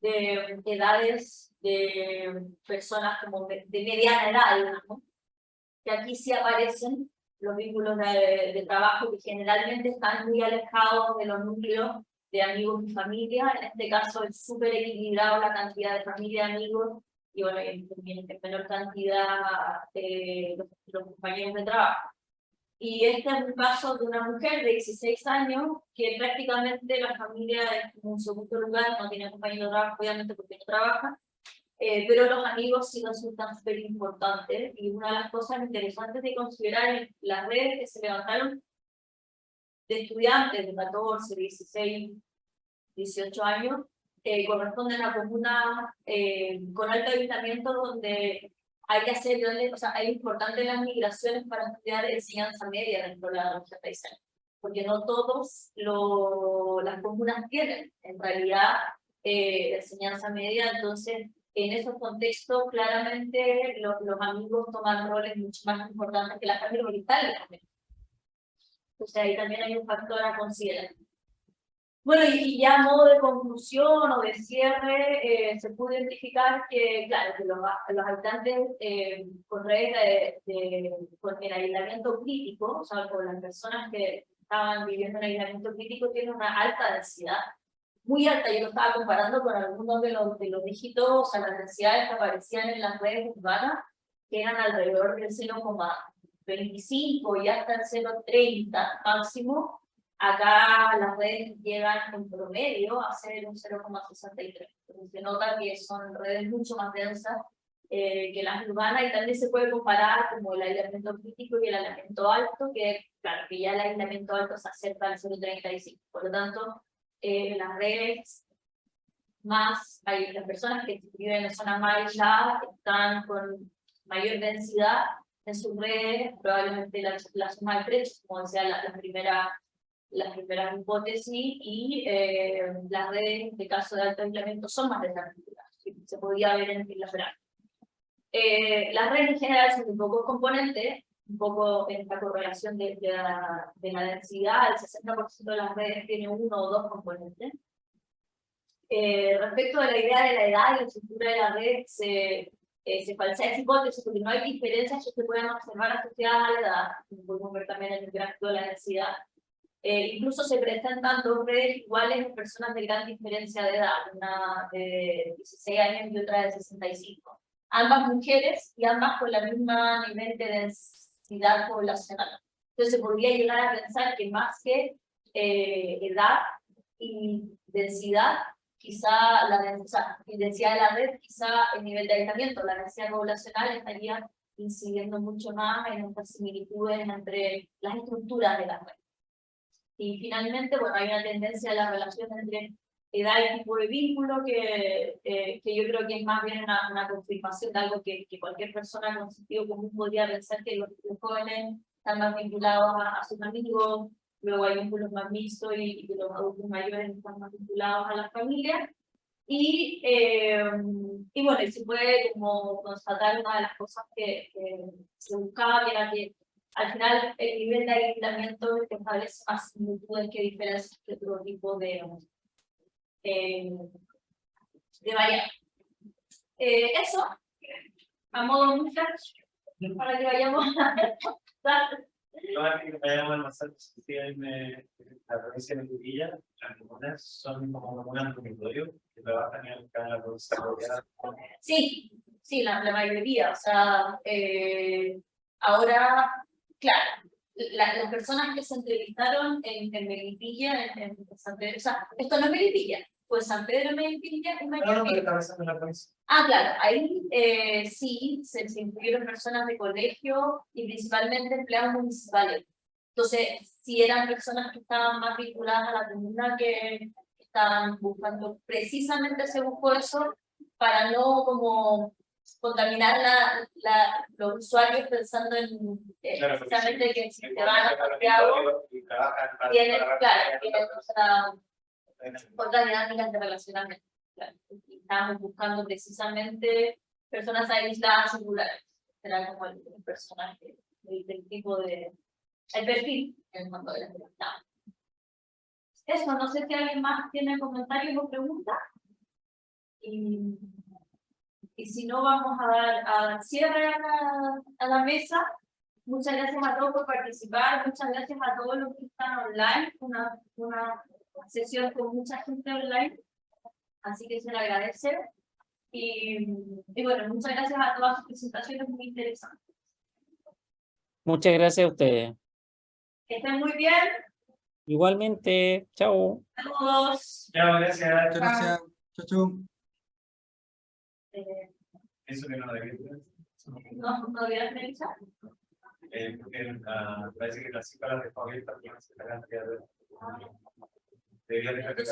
Speaker 1: de edades de personas como de mediana edad, digamos, que aquí sí aparecen los vínculos de trabajo que generalmente están muy alejados de los núcleos de amigos y familia. En este caso es súper equilibrado la cantidad de familia y amigos, y bueno, en menor cantidad los compañeros de trabajo. Y este es un caso de una mujer de 16 años que prácticamente la familia es como un segundo lugar, no tiene compañero de trabajo, obviamente porque no trabaja, pero los amigos sí resultan súper importantes. Y una de las cosas interesantes de considerar en las redes que se levantaron de estudiantes de 14, 16, 18 años, corresponden a comunas con alto habitamiento donde hay que hacer, o sea, es importante las migraciones para estudiar enseñanza media dentro de la Universidad Paisana, porque no todos las comunas tienen, en realidad, enseñanza media. Entonces, en esos contextos, claramente, los amigos toman roles mucho más importantes que la familia original. Entonces, ahí también hay un factor a considerar. Bueno, y ya a modo de conclusión o de cierre, se pudo identificar que, claro, que los habitantes con redes con el aislamiento crítico, o sea, con las personas que estaban viviendo en aislamiento crítico, tienen una alta densidad, muy alta. Yo lo estaba comparando con algunos de los dígitos, o sea, las densidades que aparecían en las redes urbanas, que eran alrededor del 0,25 y hasta el 0,30 máximo. Acá las redes llegan en promedio a ser un 0,63. Se nota que son redes mucho más densas que las urbanas, y también se puede comparar como el aislamiento crítico y el aislamiento alto, que claro, que ya el aislamiento alto se acerca al 0,35. Por lo tanto, las redes las personas que viven en zonas más aisladas están con mayor densidad en sus redes, probablemente las más estrechas, como decía las primeras hipótesis, y las redes de caso de alto aislamiento son más desarticuladas, se podía ver en la gráfica. Las redes en general son de pocos componentes, un poco en esta correlación de la densidad. El 60% de las redes tiene uno o dos componentes. Respecto a la idea de la edad y la estructura de la red, se falsea esa hipótesis porque no hay diferencias que se puedan observar asociadas a la edad, como podemos ver también en el gráfico de la densidad. Incluso se presentan dos redes iguales en personas de gran diferencia de edad, una de 16 años y otra de 65. Ambas mujeres y ambas con el mismo nivel de densidad poblacional. Entonces se podría llegar a pensar que más que edad y densidad, quizá la densidad de la red, quizá el nivel de aislamiento, la densidad poblacional estaría incidiendo mucho más en estas similitudes entre las estructuras de la red. Y finalmente, bueno, hay una tendencia a la relación entre edad y tipo de vínculo que yo creo que es más bien una confirmación de algo que cualquier persona con sentido común podría pensar, que los jóvenes están más vinculados a sus amigos, luego hay vínculos más mixtos y que los adultos mayores están más vinculados a la familia. Y bueno, y se puede como constatar una de las cosas que se buscaba, que era que al final el nivel de aislamiento que establece más similitudes que diferencias de otro tipo de variables. Eso, a modo muchas, para que vayamos a
Speaker 8: la provincia de Melipilla, las comunas son como comunas dormitorio que trabajan en la provincia de.
Speaker 1: Sí, la mayoría. O sea, ahora, claro, las personas que se entrevistaron en Melipilla, en San Pedro, o sea, esto no es Melipilla, pues San Pedro, Melipilla y Mayor.
Speaker 8: No, pero está pensando en la provincia.
Speaker 1: Ah, claro, ahí sí se incluyeron personas de colegio y principalmente empleados municipales. Entonces, sí eran personas que estaban más vinculadas a la comuna, que estaban buscando, precisamente se buscó eso para no como contaminar los usuarios pensando en precisamente que si te van a Santiago, tienen, claro, tienen otras dinámicas de relacionamiento. Claro. Y estamos buscando precisamente personas aisladas y rurales. Será como el personaje, el tipo de, el perfil en el fondo de la entrevista. Eso, no sé si alguien más tiene comentarios o preguntas. Y si no, vamos a dar cierre a la mesa. Muchas gracias a todos por participar, muchas gracias a todos los que están online, una sesión con mucha gente online, así que se le agradece. Y bueno, muchas gracias a todas sus presentaciones muy interesantes.
Speaker 4: Muchas gracias a ustedes.
Speaker 1: Que estén muy bien.
Speaker 4: Igualmente, chao.
Speaker 1: Saludos.
Speaker 8: Chao, gracias.
Speaker 3: Muchas gracias. Chao, chao.
Speaker 8: Eso que no debía.
Speaker 1: No olvides revisar.
Speaker 8: Porque parece que las cifras de COVID también se están cambiando. Debería dejar de